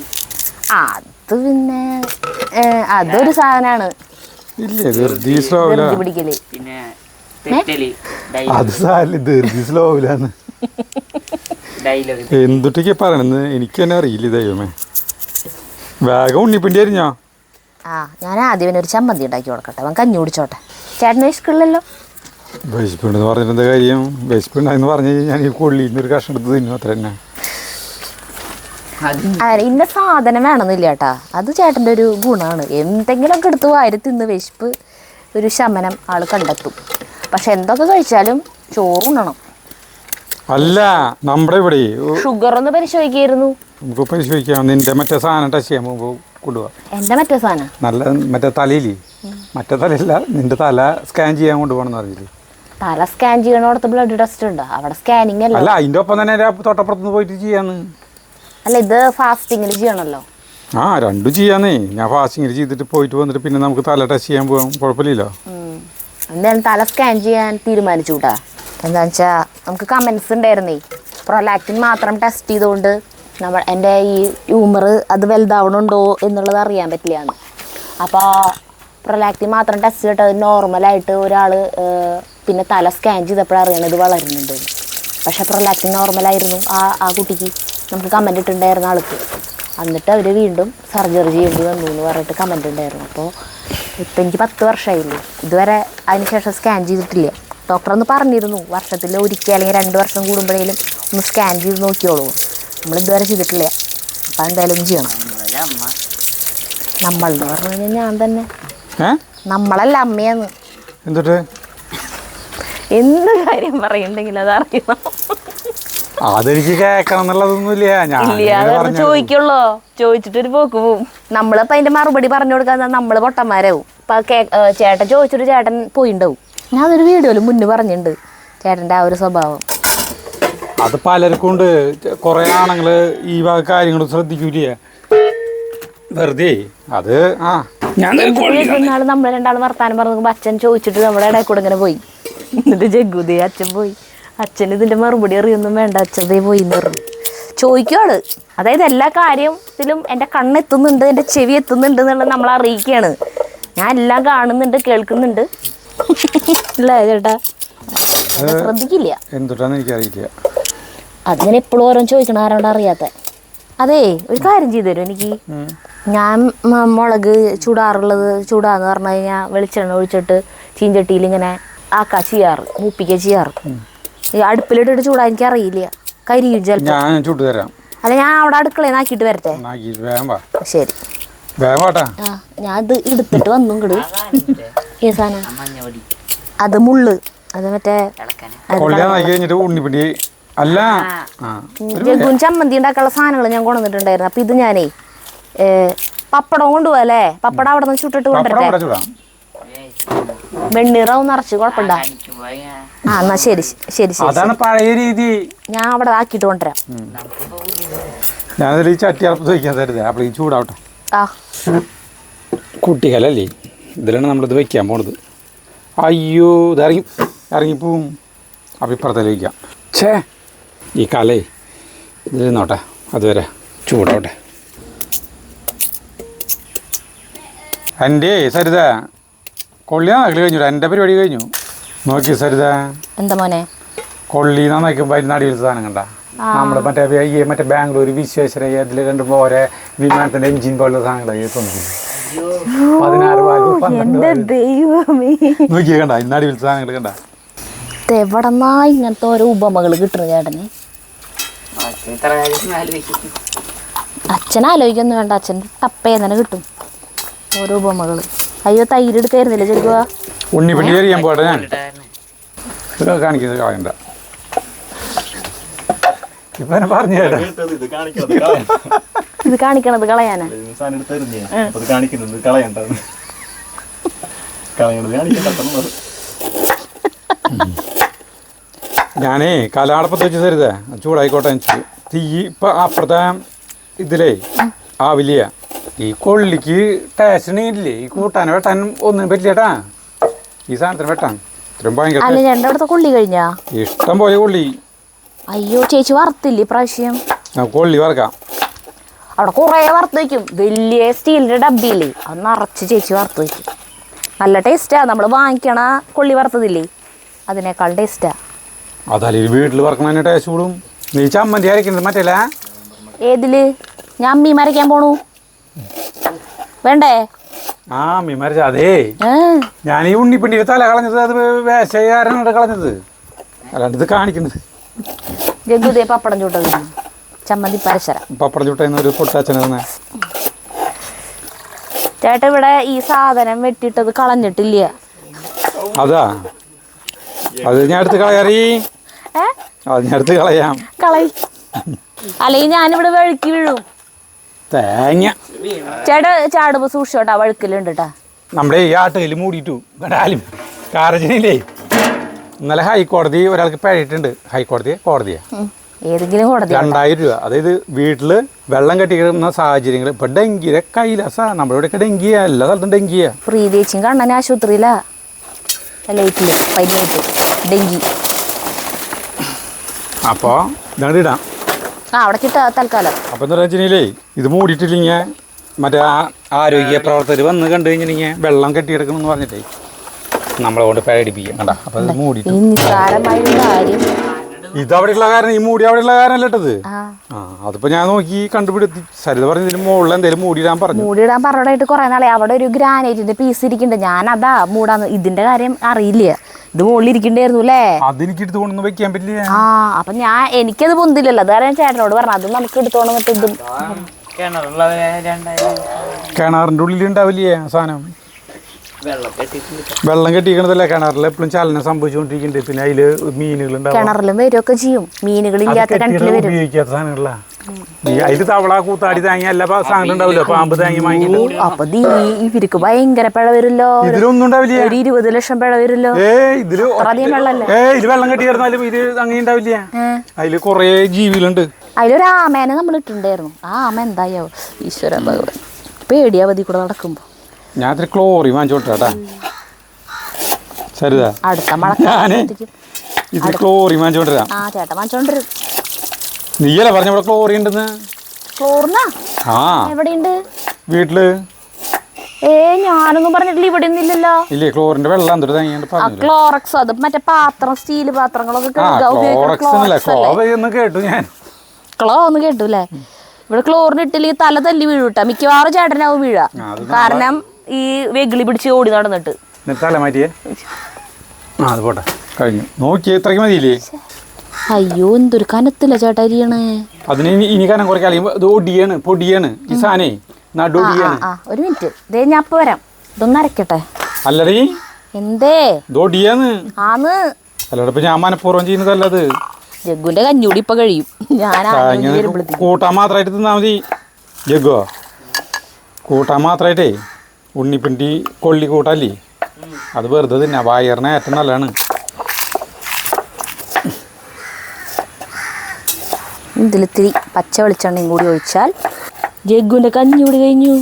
അത് പിന്നെ അതൊരു സാധനമാണ്. ഇല്ലേ ധൃതി സ്ലോവില, ധൃതി പിടിക്കല്. പിന്നെ തെറ്റല് അത് സാരില്ല, ധൃതി സ്ലോവിലാന്ന് ഡയലോഗ്. എന്തൊട്ടൊക്കെ പറയണെന്ന് എനിക്ക് തന്നെ അറിയില്ല ദൈവമേ. വേഗം ഉണ്ണിപ്പിണ്ടി അരിഞ്ഞോ? ഞാൻ ആദ്യം ഒരു ചമ്മന്തി ഉണ്ടാക്കി കൊടുക്കട്ടെ, അവൻ കഞ്ഞി കുടിച്ചോട്ടെ. ചേട്ടന് വിശക്കുള്ളല്ലോ. വിശപ്പുണ്ടെന്ന് പറഞ്ഞിട്ട് എന്താ കാര്യം? വിശപ്പുണ്ടായെന്ന് പറഞ്ഞു കഴിഞ്ഞാൽ ഈ കൊള്ളിന്ന് ഒരു കഷ്ണം എടുത്ത് തിന്നു, അത്ര തന്നെ. ഇന്ന സാധനം വേണമെന്നില്ല ചേട്ടാ, അത് ചേട്ടൻ്റെ ഒരു ഗുണമാണ്. എന്തെങ്കിലുമൊക്കെ എടുത്ത് വാരി തിന്ന് വിശപ്പ് ഒരു ശമനം ആൾ കണ്ടെത്തും. പക്ഷെ എന്തൊക്കെ കഴിച്ചാലും ചോറുണ്ണണം. അല്ല, നമ്മുടെ ഇവിടെ ഷുഗർ ഒന്ന് പരിശോധിക്കായിരുന്നു. നമുക്ക് പരിശോധിക്കാം. നിന്റെ മറ്റേ സാധനം ടച്ച് ചെയ്യാൻ പോകുമ്പോൾ കൊണ്ടുപോകാം. എൻ്റെ മറ്റേ സാധനം നല്ല മറ്റേ തലയില്ലേ, മറ്റേ തലയില്ല, നിന്റെ തല സ്കാൻ ചെയ്യാൻ കൊണ്ടുപോകണമെന്ന് അറിയില്ലേ? തല സ്കാൻ ചെയ്യണോടത്ത് ബ്ലഡ് ടെസ്റ്റ് ഉണ്ടോ? അവിടെ സ്കാനിങ് അല്ല. അല്ല, അതിൻ്റെ ഒപ്പം തന്നെ തൊട്ടപ്പുറത്തുനിന്ന് പോയിട്ട് ചെയ്യാന്ന്. അല്ല, ഇത് ഫാസ്റ്റിങ്ങിൽ ചെയ്യണമല്ലോ. രണ്ടും ചെയ്യാന്നേ. ഞാൻ ഫാസ്റ്റിങ്ങിൽ ചെയ്തിട്ട് പോയിട്ട് വന്നിട്ട് പിന്നെ നമുക്ക് തല ടെസ്റ്റ് ചെയ്യാൻ പോകാം, കുഴപ്പമില്ലല്ലോ. എന്തായാലും തല സ്കാൻ ചെയ്യാൻ തീരുമാനിച്ചു കൂട്ടാ. എന്താണെന്ന് വെച്ചാൽ നമുക്ക് കമൻസ് ഉണ്ടായിരുന്നേ, പ്രൊലാക്റ്റിൻ മാത്രം ടെസ്റ്റ് ചെയ്തുകൊണ്ട് എൻ്റെ ഈ ഹ്യൂമർ അത് വലുതാവണുണ്ടോ എന്നുള്ളത് അറിയാൻ പറ്റില്ലാന്ന്. അപ്പോൾ പ്രൊലാക്റ്റിൻ മാത്രം ടെസ്റ്റ് ചെയ്തിട്ട് നോർമലായിട്ട് ഒരാൾ പിന്നെ തല സ്കാൻ ചെയ്തപ്പോഴാണ് അറിയണത് ഇത് വളരുന്നുണ്ട്. പക്ഷേ പ്രൊലാക്റ്റിൻ നോർമലായിരുന്നു ആ കുട്ടിക്ക്. നമുക്ക് കമൻ്റ് ഇട്ടുണ്ടായിരുന്ന ആൾക്ക്. എന്നിട്ട് അവർ വീണ്ടും സർജറി ചെയ്യേണ്ടി വന്നു എന്ന് പറഞ്ഞിട്ട് കമൻ്റ് ഉണ്ടായിരുന്നു. അപ്പോൾ ഇപ്പം എനിക്ക് 10 വർഷമായില്ലേ, ഇതുവരെ അതിനുശേഷം സ്കാൻ ചെയ്തിട്ടില്ല. ഡോക്ടർ ഒന്ന് പറഞ്ഞിരുന്നു വർഷത്തിൽ ഒരിക്കൽ അല്ലെങ്കിൽ 2 വർഷം കൂടുമ്പോഴേലും ഒന്ന് സ്കാൻ ചെയ്ത് നോക്കിയോളൂ. നമ്മളിതുവരെ ചെയ്തിട്ടില്ല. അപ്പം എന്തായാലും ഒന്ന് ചെയ്യണം. നമ്മളെന്ന് പറഞ്ഞു കഴിഞ്ഞാൽ ഞാൻ തന്നെ. നമ്മളല്ല, അമ്മയാന്ന്. എന്നിട്ട് എന്ത് കാര്യം പറയുന്നുണ്ടെങ്കിൽ അത് അറിയണം. അതെനിക്ക് കേൾക്കണം എന്നുള്ളതൊന്നുമില്ല. ഞാൻ ചോദിക്കുള്ളൂ, ചോദിച്ചിട്ടൊരു പോക്ക് പോവും. നമ്മളിപ്പോൾ അതിൻ്റെ മറുപടി പറഞ്ഞു കൊടുക്കാൻ നമ്മൾ പൊട്ടന്മാരാവും. ഇപ്പം ചേട്ടൻ ചോദിച്ചിട്ട് ചേട്ടൻ പോയിണ്ടാവും. ഞാൻ അതൊരു വീഡിയോയിൽ മുന്നേ പറഞ്ഞിട്ടുണ്ട് ചേട്ടൻ്റെ ആ ഒരു സ്വഭാവം. അത് പലർക്കും ഉണ്ട്. കുറേ ആണുങ്ങൾ ഈ വക കാര്യങ്ങൾ ശ്രദ്ധിക്കൂലേ, വെറുതെ. അത് നാൾ നമ്മൾ രണ്ടാളും വർത്താനം പറഞ്ഞു അച്ഛൻ ചോദിച്ചിട്ട് നമ്മുടെ ഇടയിൽ കൂടെ ഇങ്ങനെ പോയി. എന്നിട്ട് ജഗ്ഗുദേ അച്ഛൻ പോയി. അച്ഛൻ ഇതിൻ്റെ മറുപടി അറിയൊന്നും വേണ്ട, അച്ഛതേ പോയി എന്ന് പറഞ്ഞു. ചോദിക്കുവാണ്. അതായത് എല്ലാ കാര്യത്തിലും എൻ്റെ കണ്ണെത്തുന്നുണ്ട്, എൻ്റെ ചെവി എത്തുന്നുണ്ട് എന്നുള്ളത് നമ്മൾ അറിയിക്കുകയാണ്. ഞാൻ എല്ലാം കാണുന്നുണ്ട്, കേൾക്കുന്നുണ്ട്. അല്ലേ ചേട്ടാ? ശ്രദ്ധിക്കില്ല. എന്തുട്ടാന്ന് എനിക്കറിയില്ല. അതിങ്ങനെ എപ്പോഴും ഓരോന്ന് ചോദിക്കണം, ആരോട് അറിയാത്ത. അതേ, ഒരു കാര്യം ചെയ്തു തരും എനിക്ക്. ഞാൻ മുളക് ചൂടാന്ന് പറഞ്ഞു കഴിഞ്ഞാൽ വെളിച്ചെണ്ണ ഒഴിച്ചിട്ട് ചീഞ്ചട്ടിയിൽ ഇങ്ങനെ ചെയ്യാറ്, മൂപ്പിക്കുക ചെയ്യാറ്. ഈ അടുപ്പിലിട്ടിട്ട് ചൂടാ എനിക്ക് അറിയില്ല, കരിയും ചിലപ്പോൾ. ഞാൻ ചൂട്ട് തരാം. അല്ല, ഞാൻ അവിടെ അടുക്കളയിൽ ആക്കിയിട്ട് വരട്ടെ? ശരി. ഞാൻ ഇത് എടുത്തിട്ട് വന്നു ഇങ്ങട്. ഈ സാധനം അത് മുള്ള്, അത് മറ്റേ ഉണ്ണിപ്പിണ്ടി അല്ല, ജഗ്ഗുൻ ചമ്മന്തി ഉണ്ടാക്കാനുള്ള സാധനങ്ങൾ ഞാൻ കൊണ്ടുവന്നിട്ടുണ്ടായിരുന്നു. അപ്പം ഇത് ഞാനേ പപ്പടം കൊണ്ടുപോകല്ലേ, പപ്പടം അവിടെ നിന്ന് ചുട്ടിട്ട് കൊണ്ടുവരട്ടെ? വെണ്ണീറാവും നിറച്ച് കുഴപ്പമുണ്ടാ? എന്നാ ശരി ശരി ശരി, അതാണ് പഴയ രീതി. ഞാൻ അവിടെ ആക്കിയിട്ട് കൊണ്ടുവരാം. ഞാനതിൽ ഈ ചട്ടി അറപ്പ് വയ്ക്കാൻ തരുതേ, അപ്പോൾ ഈ ചൂടാവട്ടെ. കുട്ടികളല്ലേ, ഇതിലാണ് നമ്മളിത് വയ്ക്കാൻ പോണത്. അയ്യോ, ഇത് ഇറങ്ങിപ്പോവും. അപ്പം ഇപ്പുറത്തേക്ക് വയ്ക്കാം. ഈ കലേ ഇതിൽ നോട്ടെ, അതുവരെ ചൂടാവട്ടെ. എൻ്റെ സരിത കൊള്ളി നന്നാക്കൽ കഴിഞ്ഞു. എൻ്റെ പരിപാടി കഴിഞ്ഞു. നോക്കി സരിത, എന്താ മോനെ കൊള്ളി നന്നാക്കുമ്പോൾ അതിന് നടിയിൽ സാധനം കണ്ട നമ്മൾ മറ്റേ ബാംഗ്ലൂർ വിശ്വേശ്വരയ്യ അതിൽ കണ്ടുമ്പോൾ ഓരോ വിമാനത്തിൻ്റെ എഞ്ചിൻ പോലുള്ള സാധനങ്ങളൊക്കെ തോന്നിക്കുന്നു. 16 നോക്കിയേ കണ്ട, ഇന്ന് നടിയിൽ സാധനങ്ങൾ കണ്ട. എവിടെന്നാ ഇങ്ങനത്തെ ഓരോ ഉപമകൾ കിട്ടുന്നു ചേട്ടന്? അച്ഛൻ ആലോചിക്കൊന്നും വേണ്ട, അച്ഛൻ്റെ ടപ്പേ തന്നെ കിട്ടും ഓരോ ഉപമകൾ. അയ്യോ, തൈര് എടുക്കായിരുന്നില്ല ചെറുക്കുക. ഉണ്ണിപ്പിണ്ടി അറിയാൻ പോട്ടെ. ഞാൻ കാണിക്കുന്നത് കളയണ്ട. ഇപ്പൊ പറഞ്ഞു ചേട്ടാ, ഇത് കാണിക്കണത് കളയാനാ? ഞാനേ കലാടപ്പത്ത് വെച്ച് തരുതേ, ചൂടായിക്കോട്ടെ. തീ ഇപ്പം അപ്പുറത്തെ ഇതിലേ ആവില്ല, ഈ കൊള്ളിക്ക് ടേസ്റ്റിന് ഇല്ലേ ഈ കൂട്ടാൻ വെട്ടാൻ ഒന്നും പറ്റില്ലേട്ടാ ഈ സാധനത്തിന് വെട്ടാൻ ഇത്രയും ഭയങ്കര അല്ല രണ്ടിടത്ത് കൊള്ളി കഴിഞ്ഞാ ഇഷ്ടം പോലെ കൊള്ളി. അയ്യോ ചേച്ചി വറുത്തില്ലേ ഇപ്രാവശ്യം? നമുക്ക് കൊള്ളി വറക്കാം. അവിടെ കുറേ വറുത്ത് വയ്ക്കും, വലിയ സ്റ്റീലിൻ്റെ ഡബ്ബിയില്ലേ അത് നിറച്ച് ചേച്ചി വറുത്ത് വയ്ക്കും. നല്ല ടേസ്റ്റാ. നമ്മൾ വാങ്ങിക്കണ കൊള്ളി വറുത്തതില്ലേ അതിനേക്കാൾ ടേസ്റ്റാ. അതല്ലേ വീട്ടിൽ വറക്കണ ടേസ്റ്റ് കൂടും. നീ ചമ്മന്തി അരക്കുന്നത് മറ്റല്ല ഏതില്? ഞാൻ അമ്മി മരയ്ക്കാൻ പോണു. വേണ്ടേ? ആ മീമരച്ച അതേ ഞാൻ ഈ ഉണ്ണിപ്പിണ്ടിയുടെ തല കളഞ്ഞത് അത് വേശകാരനാണ് കളഞ്ഞത്, അല്ലാണ്ട് ഇത് കാണിക്കുന്നത്. ജഗ്ഗുദേ പപ്പടം ചൂട്ടത് ചമ്മന്തി പരശര പപ്പടം ചുട്ടുന്ന ഒരു പൊട്ടാച്ചന. ചേട്ടാ ഇവിടെ ഈ സാധനം വെട്ടിട്ടത് കളഞ്ഞിട്ടില്ല. അതാ അത് ഞാൻ എടുത്ത് കളയാറി. അത് ഞാൻ എടുത്ത് കളയാം. കളയി അല്ലെങ്കിൽ ഞാനിവിടെ വഴുക്കി വീഴും. തേങ്ങ ചേട്ടാ ചാടുമ്പോ സൂക്ഷിച്ചോട്ടാ, വഴുക്കലുണ്ട് കേട്ടാ. നമ്മുടെ ഈ ആട്ടുകയിൽ മൂടിയിട്ടു കണ്ടാലും കാരജനില്ലേ. ഇന്നലെ ഹൈക്കോടതി ഒരാൾക്ക് പേടിയിട്ടുണ്ട്. കോടതിയാ ഏതെങ്കിലും കോടതി 2000 രൂപ. അതായത് വീട്ടിൽ വെള്ളം കെട്ടിക്കിടുന്ന സാഹചര്യങ്ങൾ. ഇപ്പം ഡെങ്കിയുടെ കൈലാസാ. നമ്മുടെ ഇവിടെയൊക്കെ ഡെങ്കിയാ, എല്ലാ സ്ഥലത്തും ഡെങ്കിയാ. പ്രീതേച്ചിയും കണ്ണൻ ആശുപത്രിയിലാ ലൈറ്റില് പനിയായിട്ട് ഡെങ്കി. അപ്പോൾ ഇതാണ് ഇടാം. അവിടെ കിട്ടാ തൽക്കാലം. അപ്പം എന്താ വെച്ചിട്ടുണ്ടെങ്കിലേ ഇത് മൂടിയിട്ടില്ലെങ്കിൽ മറ്റേ ആരോഗ്യ പ്രവർത്തകർ വന്ന് കണ്ടു കഴിഞ്ഞിട്ടുണ്ടെങ്കിൽ വെള്ളം കെട്ടിയെടുക്കണമെന്ന് പറഞ്ഞിട്ടേ നമ്മളെ കൊണ്ട് പേടിപ്പിക്കാം. കണ്ടാ അപ്പം അത് മൂടിയിട്ട് ഈ നിസ്സാരമായ കാര്യം ഇതവിടെയുള്ള കാരണം ഈ മൂടി അവിടെയുള്ള കാരണമല്ല ഇട്ടത്. അതിപ്പോ ഞാൻ നോക്കി കണ്ടുപിടുത്തി. സരിത പറഞ്ഞു ഇതിന് മുകളിൽ എന്തെങ്കിലും മൂടിയിടാൻ പറഞ്ഞു. മൂടിയിടാൻ പറഞ്ഞിട്ട് കുറെ നാളെ അവിടെ ഒരു ഗ്രാനൈറ്റിന്റെ പീസ് ഇരിക്കുന്നുണ്ട്. ഞാൻ അതാ മൂടാന്ന്. ഇതിന്റെ കാര്യം അറിയില്ല. ഇത് മുകളിൽ ഇരിക്കണ്ടായിരുന്നു അല്ലേ? അതെനിക്ക് എടുത്ത് കൊണ്ടൊന്നും വെക്കാൻ പറ്റില്ല. അപ്പൊ എനിക്കത് പൊന്തില്ലല്ലോ. അതായത് ഞാൻ ചേട്ടനോട് പറഞ്ഞു അത് നമുക്ക് എടുത്തോണ്ട് വന്നിട്ട് ഇതും കിണറിന്റെ ഉള്ളിൽ ഉണ്ടാവില്ലേ സാധനം. വെള്ളം കെട്ടിക്കണതല്ലേ കിണറിൽ എപ്പോഴും ചലനം സംഭവിച്ചുകൊണ്ടിരിക്കുന്നുണ്ട്. പിന്നെ അതില് മീനുകളുണ്ടാവും. കിണറിലും വരുമൊക്കെ ചെയ്യും. മീനുകളില്ലാത്ത കിണറ്റിൽ വരും. ഉപയോഗിക്കാത്ത സാധനങ്ങളാ. അതില് തവള കൂത്താടി തേങ്ങ എല്ലാ സാധനം ഉണ്ടാവില്ല. പാമ്പ് തേങ്ങ വാങ്ങിയിട്ട് അപ്പൊ ഇവർക്ക് ഭയങ്കര പിഴ വരുമല്ലോ. ഇതിലൊന്നും ഉണ്ടാവില്ല. ഒരു 20 ലക്ഷം പിഴ വരുമല്ലോ. ഇതില് അധികം വെള്ളല്ലേ? ഇത് വെള്ളം കെട്ടി കിടന്നാലും ഇത് അങ്ങനെ ഉണ്ടാവില്ല. അതില് കൊറേ ജീവികളുണ്ട്. അതിലൊരു ആമേനെ നമ്മൾ ഇട്ടുണ്ടായിരുന്നു. ആ ആമ എന്തായോ ഈശ്വര ഭഗവാൻ പേടിയാവതി കൂടെ നടക്കുമ്പോ. ഞാൻ ഇത്തിരി ക്ലോറി വാങ്ങിച്ചോട്ടാ സരിതാ. അടുത്ത ഞാന് ഇത് ക്ലോറി വാങ്ങിച്ചോണ്ടിരാ. ആ ചേട്ടൻ വാങ്ങിച്ചോണ്ടിരും. നീയല്ലേ പറഞ്ഞ ഇവിടെ ക്ലോറി ഉണ്ടെന്ന്. ക്ലോറിനാ? ആ എവിടെയുണ്ട്? വീട്ടില്. ഞാനൊന്നും പറഞ്ഞിട്ടില്ല. ഇവിടെ ഒന്നും ഇല്ലല്ലോ. ഇല്ലേ ക്ലോറിന്റെ വെള്ളം എന്തൊരു തേങ്ങ. ക്ലോറക്സ് അത് മറ്റേ പാത്രം സ്റ്റീല് പാത്രങ്ങളൊക്കെ കേട്ടു ഞാൻ. ക്ലോ ഒന്ന് കേട്ടു അല്ലേ? ഇവിടെ ക്ലോറിന് ഇട്ടില്ലെങ്കിൽ തല തല്ലി വീഴൂട്ടാ. മിക്കവാറും ചേട്ടനാവും വീഴ. കാരണം ഈ വെഗിളി പിടിച്ച് ഓടി നടന്നിട്ട്. തല മാറ്റിയേ. അത് പോട്ടെ കഴിഞ്ഞു. നോക്കി ഇത്രയ്ക്ക് മതിയില്ലേ? അയ്യോ എന്തൊരു കനത്തില്ല ചേട്ടാ അരിയണേ. അതിന് ഇനി കനം കുറയ്ക്കാളി. ഇത് ഒടിയാണ് പൊടിയാണ് ഈ സാധനേ. നടുടിയാണ്. ഒരു മിനിറ്റ് ദേ ഞാൻ അപ്പൊ വരാം. ഇതൊന്നും അരക്കട്ടെ. അല്ലടീ എന്തേ? ഇതൊടിയാന്ന്. ആന്ന്. അല്ലട ഇപ്പൊ ഞാൻ മനഃപൂർവ്വം ചെയ്യുന്നതല്ലത്. ജഗ്ഗുന്റെ കഞ്ഞൂടി ഇപ്പൊ കഴിയും. കൂട്ടാൻ മാത്രമായിട്ട് തിന്നാ മതി ജഗ്ഗോ. കൂട്ടാൻ മാത്രമായിട്ടേ ഉണ്ണിപ്പിണ്ടി കൊള്ളി കൂട്ടല്ലേ അത് വെറുതെ തിന്നാ. വയറിന് ഏറ്റവും നല്ലതാണ്. ഇതിലിത്തിരി പച്ച വെളിച്ചെണ്ണയും കൂടി ഒഴിച്ചാൽ ജഗ്ഗുന്റെ കഞ്ഞൂടി കഴിഞ്ഞു.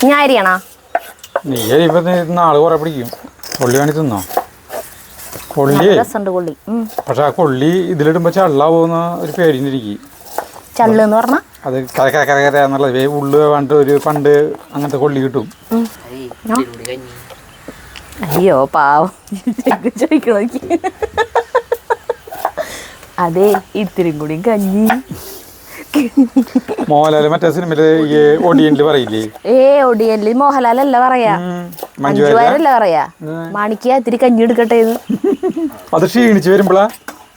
ഞാൻ അരിയണോ? നീ ഇപ്പൊ നാള് കുറെ പിടിക്കും. കൊള്ളി വേണി തിന്നോ? കൊള്ളി കൊള്ളി. പക്ഷെ ആ കൊള്ളി ഇതിലിടുമ്പോ ചള്ളാവൂന്ന ഒരു പേടിയിരിക്കും. ചള്ള് എന്ന് പറഞ്ഞാ അത് കരകരകരന്നുള്ളത് ഉള്ളു വേണ്ട ഒരു പണ്ട് അങ്ങനത്തെ കൊള്ളി കിട്ടും. അയ്യോ പാവം ചോദിക്കണ. അതെ ഇത്തിരി കൂടി കഞ്ഞി. മോഹൻലാല് മറ്റേ സിനിമയില് ഈ ഒടിയനില് പറയില്ലേ? ഒടിയനില് മോഹൻലാലല്ല പറയാ, മഞ്ജുവാരല്ല പറയാ. മാണിക്ക ഇത്തിരി കഞ്ഞി എടുക്കട്ടെ. അത് ക്ഷീണിച്ച് വരുമ്പോളാ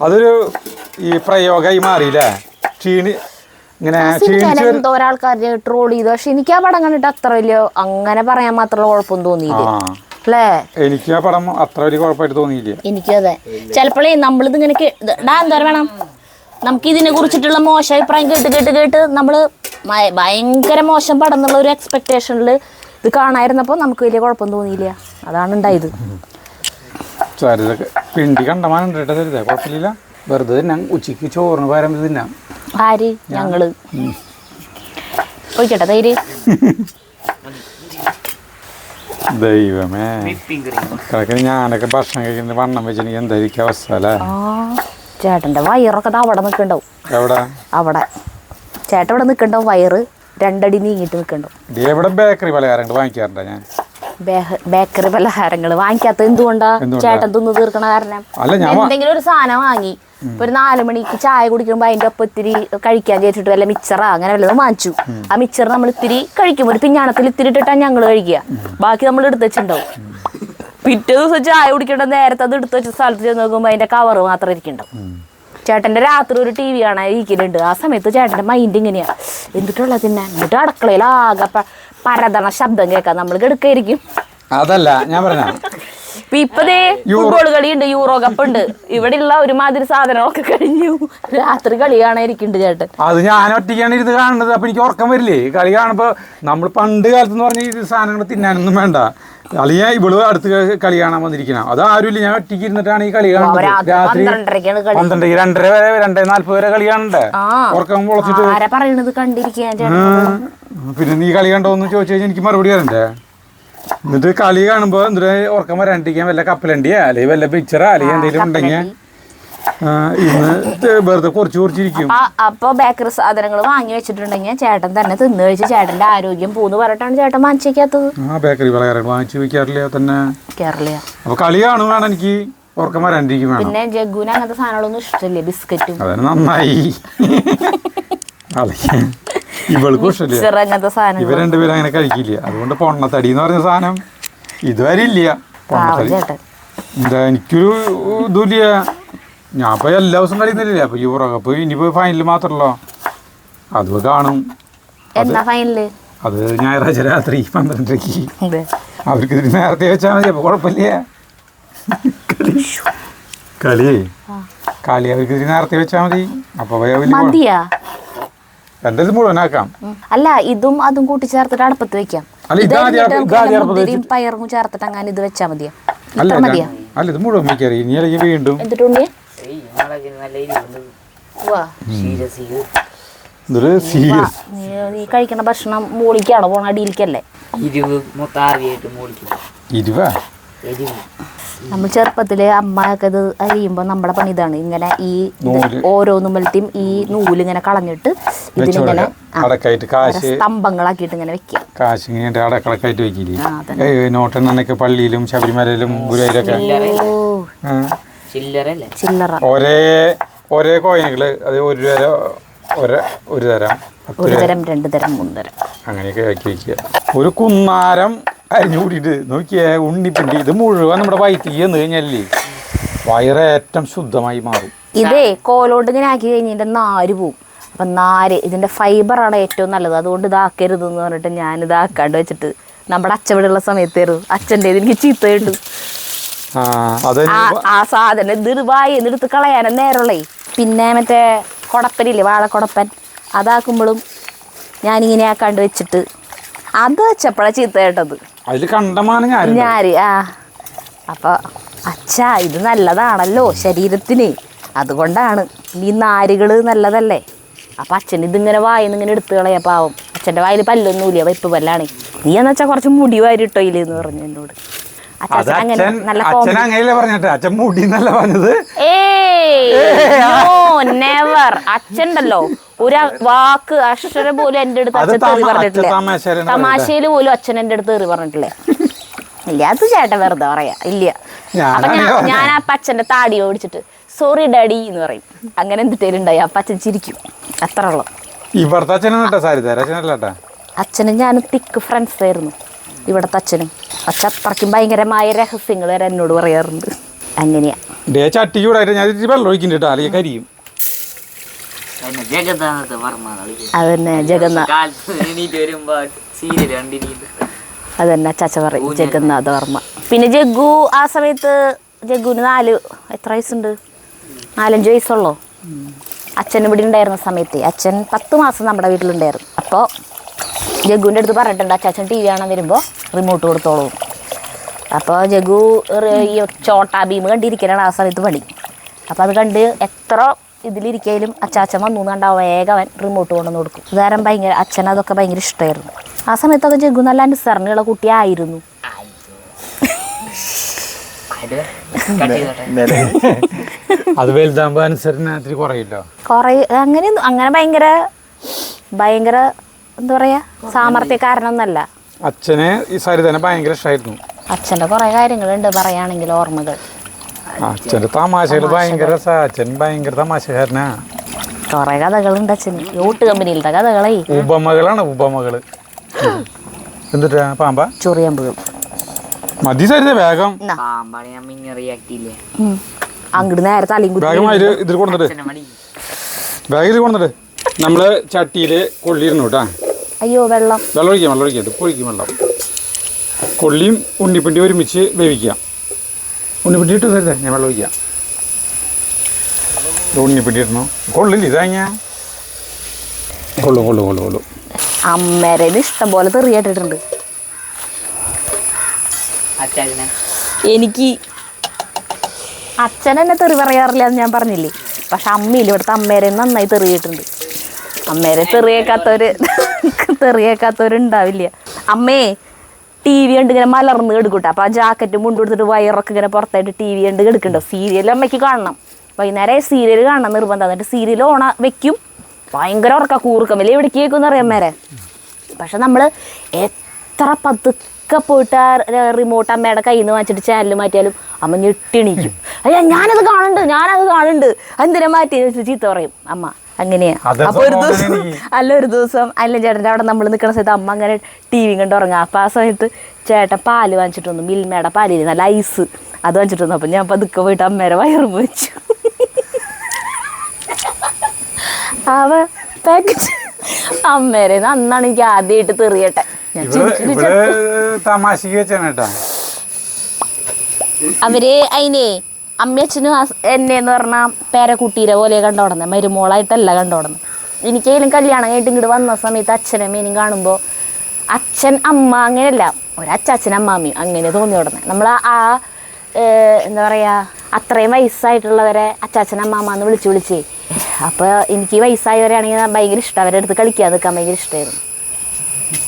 അതൊരു ഈ പ്രയോഗമായി മാറിയില്ലേ? എന്തോ ഒരാൾക്കാര് ട്രോൾ ചെയ്തു. പക്ഷെ എനിക്ക് ആ പടം കണ്ടിട്ട് അത്ര വലിയ അങ്ങനെ പറയാൻ മാത്രമുള്ള കുഴപ്പമൊന്നും തോന്നിയില്ല അല്ലേ? എനിക്ക് ആ പടം അത്ര വലിയ കുഴപ്പമായിട്ട് തോന്നിയില്ല. എനിക്കും അതെ. ചിലപ്പോഴേ നമ്മളിത് ഇങ്ങനെ എന്തോരം വേണം നമുക്ക് ഇതിനെ കുറിച്ചിട്ടുള്ള മോശം അഭിപ്രായം കേട്ട് നമ്മൾ ഭയങ്കര മോശം പടം എന്നുള്ള ഒരു എക്സ്പെക്ടേഷനിൽ ഇത് കാണാതിരുന്നപ്പോൾ നമുക്ക് വലിയ കുഴപ്പം തോന്നിയില്ല. അതാണ് ഉണ്ടായത്. പിണ്ടി കണ്ടമാനുണ്ട് കുഴപ്പമില്ല. വെറുതെ തിന്നാം, ഉച്ചയ്ക്ക് ചോറിന് പകരം ഇത് തിന്നാം. ആര്? ഞങ്ങള്. ഒഴിക്കട്ടെ തൈര്? ദൈവമേ, വിപ്പിംഗ് ക്രീം. കിടക്കണ ഞാനൊക്കെ ഭക്ഷണം കഴിക്കുന്നത് വണ്ണം വെച്ചെനിക്ക് എന്തായിരിക്കും അവസ്ഥ അല്ലേ? ആ ചേട്ടൻ്റെ വയറൊക്കെ ദാ അവിടെ നിൽക്കണ്ടാവും. എവിടെ? അവിടെ ചേട്ടൻ ഇവിടെ നിൽക്കണ്ടാവും, വയറ് 2 അടി നീങ്ങിയിട്ട് നിൽക്കണ്ടാവും. എവിടെ ബേക്കറി പലഹാരങ്ങൾ വാങ്ങിക്കാറുണ്ടോ ഞാൻ? ബേക്കറി പലഹാരങ്ങൾ വാങ്ങിക്കാത്ത എന്തുകൊണ്ടാ? ചേട്ടൻ തിന്ന് തീർക്കണ കാരണം. അല്ല, ഞാൻ എന്തെങ്കിലും ഒരു സാധനം വാങ്ങി ഇപ്പൊ ഒരു 4 മണിക്ക് ചായ കുടിക്കുമ്പോൾ അതിന്റെ ഒപ്പം ഇത്തിരി കഴിക്കാൻ ചേച്ചിട്ട് വല്ല മിച്ചറാ അങ്ങനെ വല്ലതും വാങ്ങിച്ചു. ആ മിച്ചർ നമ്മൾ ഇത്തിരി കഴിക്കും, ഒരു പിഞ്ഞാണത്തിൽ ഇത്തിരി ഇട്ടിട്ടാണ് ഞങ്ങൾ കഴിക്കുക. ബാക്കി നമ്മൾ എടുത്ത് വെച്ചിട്ടുണ്ടാവും. പിറ്റേ ദിവസം ചായ കുടിക്കേണ്ട നേരത്തെ അത് എടുത്ത് വെച്ച സ്ഥലത്ത് ചെന്ന് നോക്കുമ്പോൾ അതിന്റെ കവറ് മാത്രം ഇരിക്കണ്ടാവും. ചേട്ടൻ്റെ രാത്രി ഒരു TV കാണാൻ ഇരിക്കലുണ്ട്. ആ സമയത്ത് ചേട്ടൻ്റെ മൈൻഡ് ഇങ്ങനെയാ, എന്തിട്ടുള്ള തിന്നാൻ. എന്നിട്ട് അടുക്കളയിൽ ആകെ പരതണ ശബ്ദം കേൾക്കാം, നമ്മൾ കിടക്കായിരിക്കും. അതല്ല ഞാൻ പറഞ്ഞ ഇപ്പതേ ഫുട്ബോൾ കളിയുണ്ട്, യൂറോ കപ്പ് ഉണ്ട്, ഇവിടെ ഉള്ള ഒരുമാതിരി സാധനങ്ങളൊക്കെ കഴിഞ്ഞു. രാത്രി കളി കാണാനിരിക്കുന്നുണ്ട് ചേട്ടൻ. അത് ഞാൻ ഒറ്റയ്ക്കാണ് ഇരുന്ന് കാണുന്നത്. അപ്പൊ എനിക്ക് ഉറക്കം വരില്ലേ കളി കാണുമ്പോ? നമ്മൾ പണ്ട് കാലത്ത് എന്ന് പറഞ്ഞാൽ ഇത് സാധനങ്ങൾ തിന്നാനൊന്നും വേണ്ട. കളിയാ ഇവള് അടുത്ത് കളി കാണാൻ വന്നിരിക്കണം. അത് ആരുമില്ല, ഞാൻ ഒറ്റയ്ക്ക് ഇരുന്നിട്ടാണ് ഈ കളി കാണുന്നത്. രാത്രി 12, 2:30 വരെ 2:40 വരെ കളി കാണണ്ടേ? ഉറക്കം പൊളച്ചിട്ട് ആരാ പറയണത് കണ്ടിരിക്കാൻ. പിന്നെ നീ കളി കണ്ടോന്ന് ചോദിച്ചു കഴിഞ്ഞാൽ എനിക്ക് മറുപടി തരണ്ടേ? എന്നിട്ട് കളി കാണുമ്പോ എന്തിനാ ഉറക്കം വരാണ്ടിരിക്കാൻ വല്ല കപ്പലണ്ടിയാ അല്ലെങ്കിൽ വല്ല പിക്ചറാ അല്ലെങ്കിൽ എന്തെങ്കിലും ഉണ്ടെങ്കിൽ ഇന്ന് വെറുതെ കുറച്ചിരിക്കും. അപ്പൊ ബേക്കറി സാധനങ്ങൾ വാങ്ങി വെച്ചിട്ടുണ്ടെങ്കിൽ ചേട്ടൻ തന്നെ തിന്നു കഴിച്ച് ചേട്ടന്റെ ആരോഗ്യം പോന്ന് പറഞ്ഞിട്ടാണ് ചേട്ടൻ വാങ്ങിച്ചേക്കാത്തത്. ബേക്കറി പലഹാരങ്ങൾ വാങ്ങിച്ചു വെക്കാറില്ല തന്നെ. കേരളീയ അപ്പൊ കളി കാണുമ്പോഴാണ് എനിക്ക് ഉറക്കം വരാണ്ടിരിക്കും. പിന്നെ ജഗ്ഗുന് അങ്ങനത്തെ സാധനങ്ങളൊന്നും ഇഷ്ടല്ലേ, ബിസ്ക്കറ്റും. അതന്നെ നന്നായി. ഇവൾക്കും ഇഷ്ടമില്ല, ഇവർ രണ്ടുപേരും അങ്ങനെ കഴിക്കില്ല. അതുകൊണ്ട് പൊണ്ണത്തടി എന്ന് പറഞ്ഞ സാധനം ഇതുവരെ ഇല്ല. പൊണ്ണത്തടി എന്താ എനിക്കൊരു ഇതുമില്ല. ഞാൻ ഇപ്പൊ എല്ലാ ദിവസവും കളിയുന്നില്ല. അപ്പൊ യൂറോ കപ്പ് ഇനിയിപ്പോ ഫൈനൽ മാത്രമല്ലോ, അത് കാണും. അത് ഞായറാഴ്ച രാത്രി 12:30. അവർക്ക് ഇതിന് നേരത്തെ വെച്ചാൽ മതി, അപ്പൊ കുഴപ്പമില്ല. കളി അവർക്ക് ഇതിന് നേരത്തെ വെച്ചാൽ മതി. അപ്പൊ എന്റെ ഇത് മുഴുവനാക്കാം. അല്ല, ഇതും അതും കൂട്ടിച്ചേർത്തിട്ട് അടുപ്പത്ത് വെക്കാം. പയറും ചേർത്തിട്ട് അങ്ങനെ ഇത് വെച്ചാൽ മതിയാ? അല്ല, ഇത് മുഴുവൻ വെക്കാറ്. ഇനി അല്ലെങ്കിൽ വീണ്ടും നീ കഴിക്കുന്ന ഭക്ഷണം മൂളിക്കാണോ പോണ? അടിയിലേക്കല്ലേ? നമ്മൾ ചെറുപ്പത്തില് അമ്മയൊക്കെ ഇത് അരിയുമ്പോ നമ്മുടെ പണി ഇതാണ്. ഇങ്ങനെ ഈ ഓരോന്നുമ്പലത്തെയും ഈ നൂല് ഇങ്ങനെ കളഞ്ഞിട്ട് ഇതിനിങ്ങനെ സ്തംഭങ്ങളാക്കിയിട്ട് ഇങ്ങനെ വെക്കുക. കാശ് ഇങ്ങനെ അടക്കളക്കായിട്ട് വെക്കില്ലേ? നോട്ടെണ്ണൊക്കെ പള്ളിയിലും ശബരിമലയിലും ഗുരുവായൂരൊക്കെ ചില്ലറ ഒരേ കോയിനുകള്. അത് 1 തരം, 1 തരം, 2 തരം, 3 തരം അങ്ങനെയൊക്കെ ആക്കി വെക്കുക. ഒരു കുന്നാരം അരിഞ്ഞു കൂട്ടിയിട്ട് നോക്കിയേ ഉണ്ണിപ്പിണ്ടി. ഇത് മുഴുവൻ നമ്മുടെ വയറ്റിൽ എന്ന് കഴിഞ്ഞാലേ വയറേറ്റം ശുദ്ധമായി മാറും. ഇതേ കോലോട്ട് ഇങ്ങനെ ആക്കി കഴിഞ്ഞിട്ട് നാര് പോവും. അപ്പം നാര് ഇതിൻ്റെ ഫൈബറാണ് ഏറ്റവും നല്ലത്. അതുകൊണ്ട് ഇതാക്കരുത് എന്ന് പറഞ്ഞിട്ട് ഞാൻ ഇതാക്കാണ്ട് വെച്ചിട്ട് നമ്മുടെ അച്ഛൻ ഇവിടെ ഉള്ള സമയത്തേരും അച്ഛൻ്റെ എനിക്ക് ചീത്ത കിട്ടും. ആ സാധനം ഇത് വായെന്നെടുത്ത് കളയാനും നേരമുള്ളേ. പിന്നെ മറ്റേ കുടപ്പനില്ലേ, വാഴക്കുടപ്പൻ, അതാക്കുമ്പോഴും ഞാനിങ്ങനെ ആക്കാണ്ട് വെച്ചിട്ട് അത് വെച്ചപ്പോഴാണ് ചീത്ത കേട്ടത്. ഞാര് അപ്പൊ അച്ഛാ ഇത് നല്ലതാണല്ലോ ശരീരത്തിന്, അതുകൊണ്ടാണ് ഈ നാരുകള് നല്ലതല്ലേ. അപ്പൊ അച്ഛൻ ഇതിങ്ങനെ വായിന്ന് ഇങ്ങനെ എടുത്ത് കളയാ. പാവം അച്ഛൻ്റെ വായിൽ പല്ലൊന്നുമില്ല, വെപ്പ് പല്ലാണ്. നീ എന്ന് വെച്ചാൽ കുറച്ച് മുടി വാരിട്ടോ ഇല്ലെന്ന് പറഞ്ഞു എന്നോട്. അച്ഛണ്ടല്ലോ ഒരു വാക്ക് അക്ഷരം പോലും എന്റെ അടുത്ത് അച്ഛൻ തെറി പറഞ്ഞിട്ടില്ല. തമാശയില് പോലും അച്ഛൻ എന്റെ അടുത്ത് തെറി പറഞ്ഞിട്ടില്ലേ? ഇല്ല, അത് ചേട്ടൻ വെറുതെ പറയാ. ഇല്ല, അപ്പൊ ഞാൻ ആ അച്ഛന്റെ താടി ഓടിച്ചിട്ട് സോറി ഡാഡി എന്ന് പറയും. അങ്ങനെ എന്തിട്ടേലും ഉണ്ടായി അപ്പൊ അച്ഛൻ ചിരിക്കും. അത്ര ഉള്ളു. അച്ഛനും ഞാനും തിക്ക് ഫ്രണ്ട്സ് ആയിരുന്നു. ഇവിടത്തെ അച്ഛനും അച്ഛൻ അത്രയ്ക്കും ഭയങ്കരമായ രഹസ്യങ്ങൾ വരെ എന്നോട് പറയാറുണ്ട്. അങ്ങനെയാ. ചട്ടി ചൂടായിട്ട് ഞാൻ വെള്ളം ഒഴിക്കുന്നുണ്ട്, അല്ലെങ്കിൽ കരിയും. അതന്നെ അതന്നെ ചച്ച പറയും, ജഗന്നാഥ വർമ്മ. പിന്നെ ജഗ്ഗു ആ സമയത്ത് ജഗ്ഗുവിന് 4 വയസ്സുണ്ട്? 4-5 വയസ്സുള്ളൂ. അച്ഛൻ ഇവിടെ ഉണ്ടായിരുന്ന സമയത്ത് അച്ഛൻ 10 മാസം നമ്മുടെ വീട്ടിലുണ്ടായിരുന്നു. അപ്പോൾ ജഗ്ഗുവിൻ്റെ അടുത്ത് പറഞ്ഞിട്ടുണ്ട്, അച്ഛൻ TV കാണാൻ വരുമ്പോൾ റിമോട്ട് കൊടുത്തോളൂ. അപ്പോൾ ജഗ്ഗു ഈ ചോട്ടാ ഭീം കണ്ടിരിക്കലാണ് ആ സമയത്ത് പണി. അപ്പം അത് കണ്ട് എത്ര ഇതിലിരിക്കലും അച്ചാച്ചൻ വന്നു കണ്ട വേഗം അവൻ റിമോട്ട് കൊണ്ടുവന്ന് കൊടുക്കും. ഉദാഹരണം ഭയങ്കര അച്ഛൻ അതൊക്കെ ഭയങ്കര ഇഷ്ടമായിരുന്നു. ആ സമയത്തൊക്കെ ജഗ്ഗു നല്ല അനുസരണയുള്ള കുട്ടിയായിരുന്നു. അത് വലുതാകുമ്പോ അനുസരണത്തിന് കുറയില്ലോ. കുറേ അങ്ങനെ ഭയങ്കര ഭയങ്കര എന്താ പറയാ സാമർത്ഥ്യക്കാരനൊന്നല്ല. അച്ഛന് ഈ സരിതനെ ഭയങ്കര ഇഷ്ടമായിരുന്നു. അച്ഛൻ്റെ കുറേ കാര്യങ്ങളുണ്ട് പറയുകയാണെങ്കിൽ ഓർമ്മകൾ. അച്ഛൻ്റെ തമാശകൾ ഭയങ്കര അച്ഛൻ ഭയങ്കര തമാശക്കാരനാ. കുറേ കഥകളുണ്ട് അച്ഛന്. യൂട്ട് കമ്പനിയിലത്തെ കഥകളെ ഉപമകളാണ് ഉപമകള്. എന്തിട്ടാ പാമ്പ ചൊറിയമ്പുകൾ മതി സരിത വേഗം പാമ്പാണ് ഞാൻ മിഞ്ഞ റിയാക്ട് ഇല്ലേ അങ്ങോട്ട് നേരെ തലയും വേഗം ഇതിൽ കൊണ്ടിട്ട് ബാഗിൽ കൊണ്ടിട്ട് നമ്മള് ചട്ടിയില് കൊള്ളിയിരുന്നു കേട്ടാ. അയ്യോ വെള്ളം ഒഴിക്കാം ഇത് പൊഴിക്കും വെള്ളം. കൊള്ളിയും ഉണ്ണിപ്പിണ്ടി ഒരുമിച്ച് വേവിക്കാം. ഉണ്ണിപ്പിണ്ടി ഇട്ടു സരിത ഞാൻ വെള്ളം ഒഴിക്കാം. ഉണ്ണിപ്പിണ്ടി ഇടണോ കൊള്ളില്ല ഇതാ ഞാൻ കൊള്ളു അമ്മേരെ ഇഷ്ടം പോലെ തെറിയായിട്ടിട്ടുണ്ട്. എനിക്ക് അച്ഛൻ എന്നെ തെറി പറയാറില്ല എന്ന് ഞാൻ പറഞ്ഞില്ലേ. പക്ഷെ അമ്മയില്ല ഇവിടുത്തെ അമ്മേരെ നന്നായി തെറിയിട്ടുണ്ട്. അമ്മേരെ തെറിയേക്കാത്തവരുണ്ടാവില്ല. അമ്മേ ടി വി കണ്ട് ഇങ്ങനെ മലർന്ന് കെടുക്കൂട്ടെ. അപ്പോൾ ആ ജാക്കറ്റ് മുണ്ട് കൊടുത്തിട്ട് വയറൊക്കെ ഇങ്ങനെ പുറത്തായിട്ട് ടി വി കണ്ട് കെടുക്കണ്ടോ. സീരിയൽ അമ്മയ്ക്ക് കാണണം. വൈകുന്നേരം സീരിയൽ കാണണം നിർബന്ധം. എന്നിട്ട് സീരിയൽ വെക്കും. ഭയങ്കര ഉറക്ക കൂർക്കമില്ല എവിടേക്ക് കേൾക്കുമെന്ന് അറിയാം അമ്മേരെ. പക്ഷെ നമ്മൾ എത്ര പതുക്കെ പോയിട്ട് ആ റിമോട്ട് അമ്മയുടെ കയ്യിൽ നിന്ന് വാങ്ങിച്ചിട്ട് ചാനൽ മാറ്റിയാലും അമ്മ ഞെട്ടിണിക്കും. അയ്യ ഞാനത് കാണുന്നുണ്ട് എന്തിനാ മാറ്റി ചീത്ത പറയും അമ്മ. അങ്ങനെയാ. അപ്പൊ ഒരു ദിവസം അല്ല ചേട്ടൻ്റെ അവിടെ നമ്മൾ നിൽക്കുന്ന സമയത്ത് അമ്മ അങ്ങനെ ടി വി കണ്ട് ഉറങ്ങാം. അപ്പം ആ സമയത്ത് ചേട്ടൻ പാല് വാങ്ങിച്ചിട്ട് വന്നു. മിൽമയുടെ പാലില് നല്ല ഐസ് അത് വാങ്ങിച്ചിട്ട് വന്നു. അപ്പം ഞാൻ പതുക്കെ പോയിട്ട് അമ്മേരെ വയറ് വെച്ചു. പാക്കറ്റ് അമ്മേരെ അന്നാണ് എനിക്ക് ആദ്യമായിട്ട് തെറിയട്ടെ. അവര് അതിനെ അമ്മയച്ഛനും എന്നെന്ന് പറഞ്ഞാൽ പേരക്കുട്ടീരെ പോലെ കണ്ടോടന്നെ, മരുമോളായിട്ടല്ല കണ്ടോടന്നെ. എനിക്കേലും കല്യാണം കഴിഞ്ഞിട്ട് ഇങ്ങോട്ട് വന്ന സമയത്ത് അച്ഛനും അമ്മേനും കാണുമ്പോൾ അച്ഛൻ അമ്മ അങ്ങനെയല്ല, ഒരച്ഛനും അമ്മാമ്മയും അങ്ങനെ തോന്നിയോടന്നെ. നമ്മൾ ആ എന്താ പറയുക അത്രയും വയസ്സായിട്ടുള്ളവരെ അച്ചാച്ചൻ അമ്മാമ്മ എന്ന് വിളിച്ചേ. അപ്പോൾ എനിക്ക് വയസ്സായവരാണെങ്കിൽ ഭയങ്കര ഇഷ്ടം. അവരുടെ അടുത്ത് കളിക്കാൻ നിൽക്കാൻ ഭയങ്കര ഇഷ്ടമായിരുന്നു.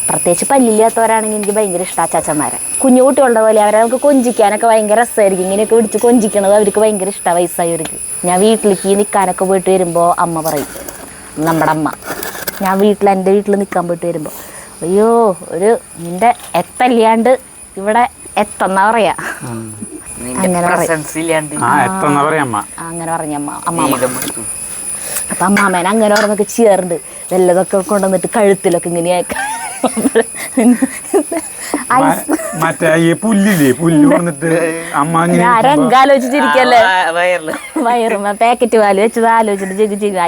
പ്രത്യേകിച്ച് പല്ലില്ലാത്തവരാണെങ്കിൽ എനിക്ക് ഭയങ്കര ഇഷ്ടം അച്ചാച്ചന്മാരെ. കുഞ്ഞു കുട്ടികളുടെ പോലെ അവരെ നമുക്ക് കൊഞ്ചിക്കാനൊക്കെ ഭയങ്കര രസമായിരിക്കും. ഇങ്ങനെയൊക്കെ പിടിച്ച് കൊഞ്ചിക്കണത് അവർക്ക് ഭയങ്കര ഇഷ്ടമാണ് വയസ്സായവർക്ക്. ഞാൻ വീട്ടിലേക്ക് നിൽക്കാനൊക്കെ പോയിട്ട് വരുമ്പോൾ അമ്മ പറയും, നമ്മുടെ അമ്മ, ഞാൻ എൻ്റെ വീട്ടിൽ നിൽക്കാൻ പോയിട്ട് വരുമ്പോൾ, അയ്യോ ഒരു നിൻ്റെ എത്തല്ലാണ്ട് ഇവിടെ എത്തന്നാ പറയാ. അങ്ങനെ പറഞ്ഞ അമ്മ. അപ്പം അമ്മാമേനെ അങ്ങനെ ഓരോന്നൊക്കെ ചെയ്യാറുണ്ട്. വല്ലതൊക്കെ കൊണ്ടുവന്നിട്ട് കഴുത്തിലൊക്കെ ഇങ്ങനെ ആലോചിച്ചിരിക്കല്ലേ വയറുമ്മ പാക്കറ്റ് പാല് വെച്ചത് ആലോചിച്ചിട്ട് ചെയ്യും.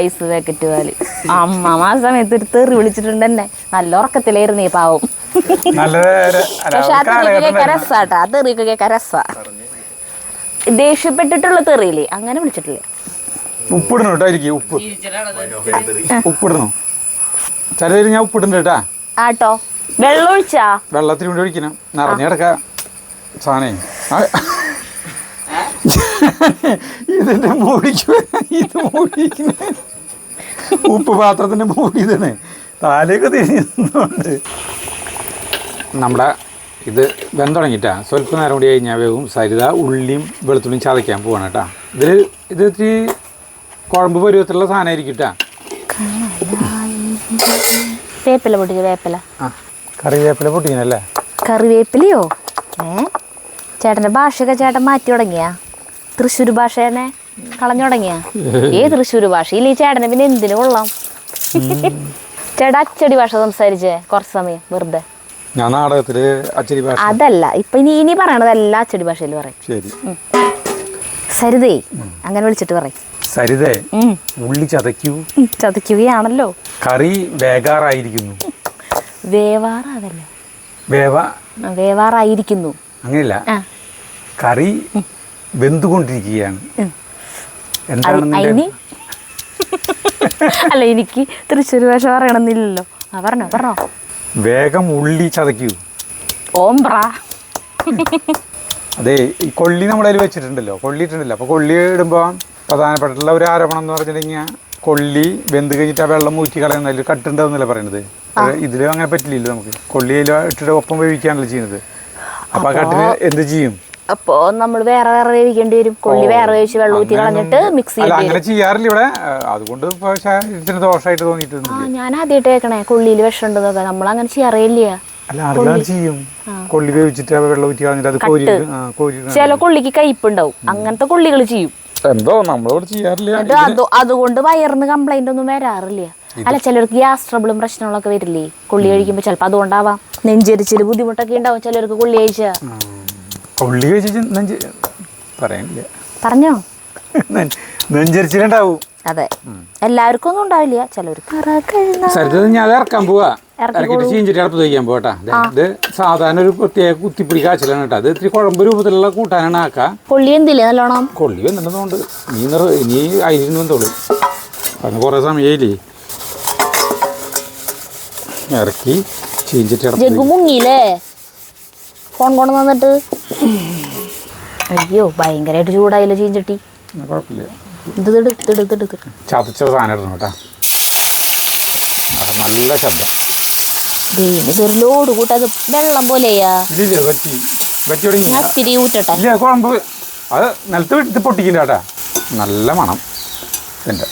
ഐസ് പാക്കറ്റ് പാല്. അമ്മ ആ സമയത്ത് ഒരു തെറി വിളിച്ചിട്ടുണ്ട് എന്നെ. നല്ല ഉറക്കത്തിലായിരുന്നു ഈ പാവം. പക്ഷെ ആ തെറിയൊക്കെ കേൾക്കാൻ രസാട്ടാ. ആ തെറിയൊക്കെ കേൾക്കാൻ രസാ. ദേഷ്യപ്പെട്ടിട്ടുള്ള തെറിയില്ലേ അങ്ങനെ വിളിച്ചിട്ടില്ലേ. ഉപ്പിടണം കേട്ടോ. ഉപ്പിടണം ചില ഞാൻ ഉപ്പിടുന്നുണ്ട് കേട്ടാ. ആട്ടോ വെള്ളം ഒഴിച്ചാ വെള്ളത്തിന് വേണ്ടി ഒഴിക്കണം. നിറഞ്ഞെടുക്ക സാധനേ ഇതിന്റെ മൂടിക്കുന്ന ഉപ്പ് പാത്രത്തിന്റെ മൂടി ഇതാണ്. താലേക്ക് തിരിഞ്ഞുണ്ട്. നമ്മുടെ ഇത് വെന്തുടങ്ങിട്ടാ. സ്വല്പം നേരം കൂടി കഴിഞ്ഞാൽ വേവും. സരിത ഉള്ളിയും വെളുത്തുള്ളിയും ചതയ്ക്കാൻ പോവാണ് കേട്ടാ. ഇത് ഇത്തിരി കുഴമ്പ് പരുവത്തിലുള്ള സാധനമായിരിക്കും കേട്ടാ. വേപ്പില പൊട്ടിക്ക. വേപ്പില കറിവേപ്പില പൊട്ടിക്കണല്ലേ. കറിവേപ്പിലയോ? ചേട്ടൻ്റെ ഭാഷയൊക്കെ ചേട്ടൻ മാറ്റി തുടങ്ങിയാ? തൃശ്ശൂർ ഭാഷേനെ കളഞ്ഞു തുടങ്ങിയാ? തൃശ്ശൂർ ഭാഷയിൽ ഈ ചേട്ടനെ പിന്നെ എന്തിനു കൊള്ളാം? ചേട്ടാ അച്ചടി ഭാഷ സംസാരിച്ചേ കുറച്ച് സമയം വെറുതെ. ഞാൻ നാടകത്തില് അച്ചടി ഭാഷ അതല്ല ഇപ്പൊ ഇനി പറയണതെല്ലാം അച്ചടി ഭാഷയിൽ പറയും. ശരി സരിതേ അങ്ങനെ വിളിച്ചിട്ട് പറയും. സരിതേ ഉള്ളി ചതയ്ക്കുകയാണല്ലോ. കറി വേകാറായിരിക്കുന്നു. വേവാറാതല്ലേ വേവാറായിരിക്കുന്നു അങ്ങനെയല്ല. കറി വെന്തുകൊണ്ടിരിക്കുകയാണ്. എന്താണ് അല്ല എനിക്ക് തൃശ്ശൂർ ഭാഷ പറയണമെന്നില്ലല്ലോ. പറഞ്ഞോ. വേഗം ഉള്ളി ചതയ്ക്കൂ. ഓംബ്ര അതെ ഈ കൊള്ളി നമ്മളതിൽ വെച്ചിട്ടുണ്ടല്ലോ, കൊള്ളി ഇട്ടിട്ടുണ്ടല്ലോ. അപ്പോൾ കൊള്ളി ഇടുമ്പോൾ പ്രധാനപ്പെട്ടുള്ള ഒരു ആരോപണം എന്ന് പറഞ്ഞിട്ടുണ്ടെങ്കിൽ കൊള്ളി വെന്ത് കഴിഞ്ഞിട്ട് ആ വെള്ളം ഊറ്റി കളയുന്നതിൽ കട്ടുണ്ടാവുന്നല്ലേ പറയുന്നത്. ഇതിലും അങ്ങനെ പറ്റില്ലല്ലോ, നമുക്ക് കൊള്ളിയിൽ ഇട്ടിട്ട് ഒപ്പം വേവിക്കാണല്ലോ ചെയ്യുന്നത്. അപ്പോൾ ആ കട്ടിന് എന്ത് ചെയ്യും? അപ്പോൾ നമ്മൾ വേറെ വേവിക്കേണ്ടി വരും. കൊള്ളി വേറെ വേവിച്ച് വെള്ളം ഊറ്റി കളഞ്ഞിട്ട് മിക്സ് ചെയ്യും. അങ്ങനെ ചെയ്യാറില്ല ഇവിടെ, അതുകൊണ്ട് ഇതിന് ദോഷമായിട്ട് തോന്നിയിട്ടുണ്ട്. ഞാൻ ആദ്യമായിട്ട് കേൾക്കണേ കൊള്ളിയിൽ വിഷം ഉണ്ടെന്നൊക്കെ. നമ്മളങ്ങനെ ചെയ്യാറില്ല. അല്ല ആരെല്ലാം ചെയ്യും, കൊള്ളി വേവിച്ചിട്ട് വെള്ളം ഊറ്റി കളഞ്ഞിട്ട് അത് കോരി. ചില കൊള്ളിക്ക് കയ്പുണ്ടാവും, അങ്ങനത്തെ കൊള്ളികൾ ചെയ്യും. എന്തോ നമ്മളിവിടെ ചെയ്യാറില്ല. അതുകൊണ്ട് വയറിന് കംപ്ലൈന്റ് ഒന്നും വരാറില്ല. അല്ല ചിലർക്ക് ഗ്യാസ് ട്രബിളും പ്രശ്നങ്ങളൊക്കെ വരില്ലേ കൊള്ളി കഴിക്കുമ്പോൾ? ചിലപ്പോൾ അതുകൊണ്ടാവാം. നെഞ്ചരിച്ചില് ബുദ്ധിമുട്ടൊക്കെ ഉണ്ടാവും ചിലർക്ക് കൊള്ളി കഴിച്ചാ. കൊള്ളി കഴിച്ച് പറയാനില്ല, പറഞ്ഞോ? നെഞ്ചരിച്ചിലുണ്ടാവും. അതെ, എല്ലാവർക്കും ഒന്നും ഉണ്ടാവില്ല, ചിലർക്ക്. ഞാൻ ഇറക്കാൻ പോവാ, ഇറക്കിട്ട് ചീഞ്ചിട്ട് അടുപ്പ് തയ്ക്കാൻ പോകട്ടാ. ഇത് സാധാരണ ഒരു പ്രത്യേക കുത്തിപ്പിടി കാച്ചിലാണ് കേട്ടോ. അത് ഇത്തിരി കുഴമ്പ് രൂപത്തിലുള്ള കൂട്ടാനാണ് ആക്കാ. കൊള്ളി എന്തില്ലേ നല്ലോണം? കൊള്ളി വന്നിട്ടുണ്ടോണ്ട് ഇനി അരിഞ്ഞു വന്നോളൂ. അതിന് കുറേ സമയമില്ലേ. ഇറക്കി ചീഞ്ചിട്ട് ജഗ്ഗു മുങ്ങിയില്ലേ ഫോൺ കൊണ്ട് വന്നിട്ട്? അയ്യോ ഭയങ്കരമായിട്ട് ചൂടായില്ല ചീഞ്ചട്ടി. കുഴപ്പമില്ല. ചതച്ച സാധനം ഇടണം കേട്ടാ, നല്ല ശബ്ദം. ഇതൊരു ലോഡ് കൂട്ടത് വെള്ളം പോലെയാ. ഇത്തിരി ഊറ്റട്ടെ. ഇല്ല കുഴമ്പ് അത് നിലത്ത് എടുത്ത് പൊട്ടിക്കില്ല കേട്ടാ, നല്ല മണം. എൻ്റെ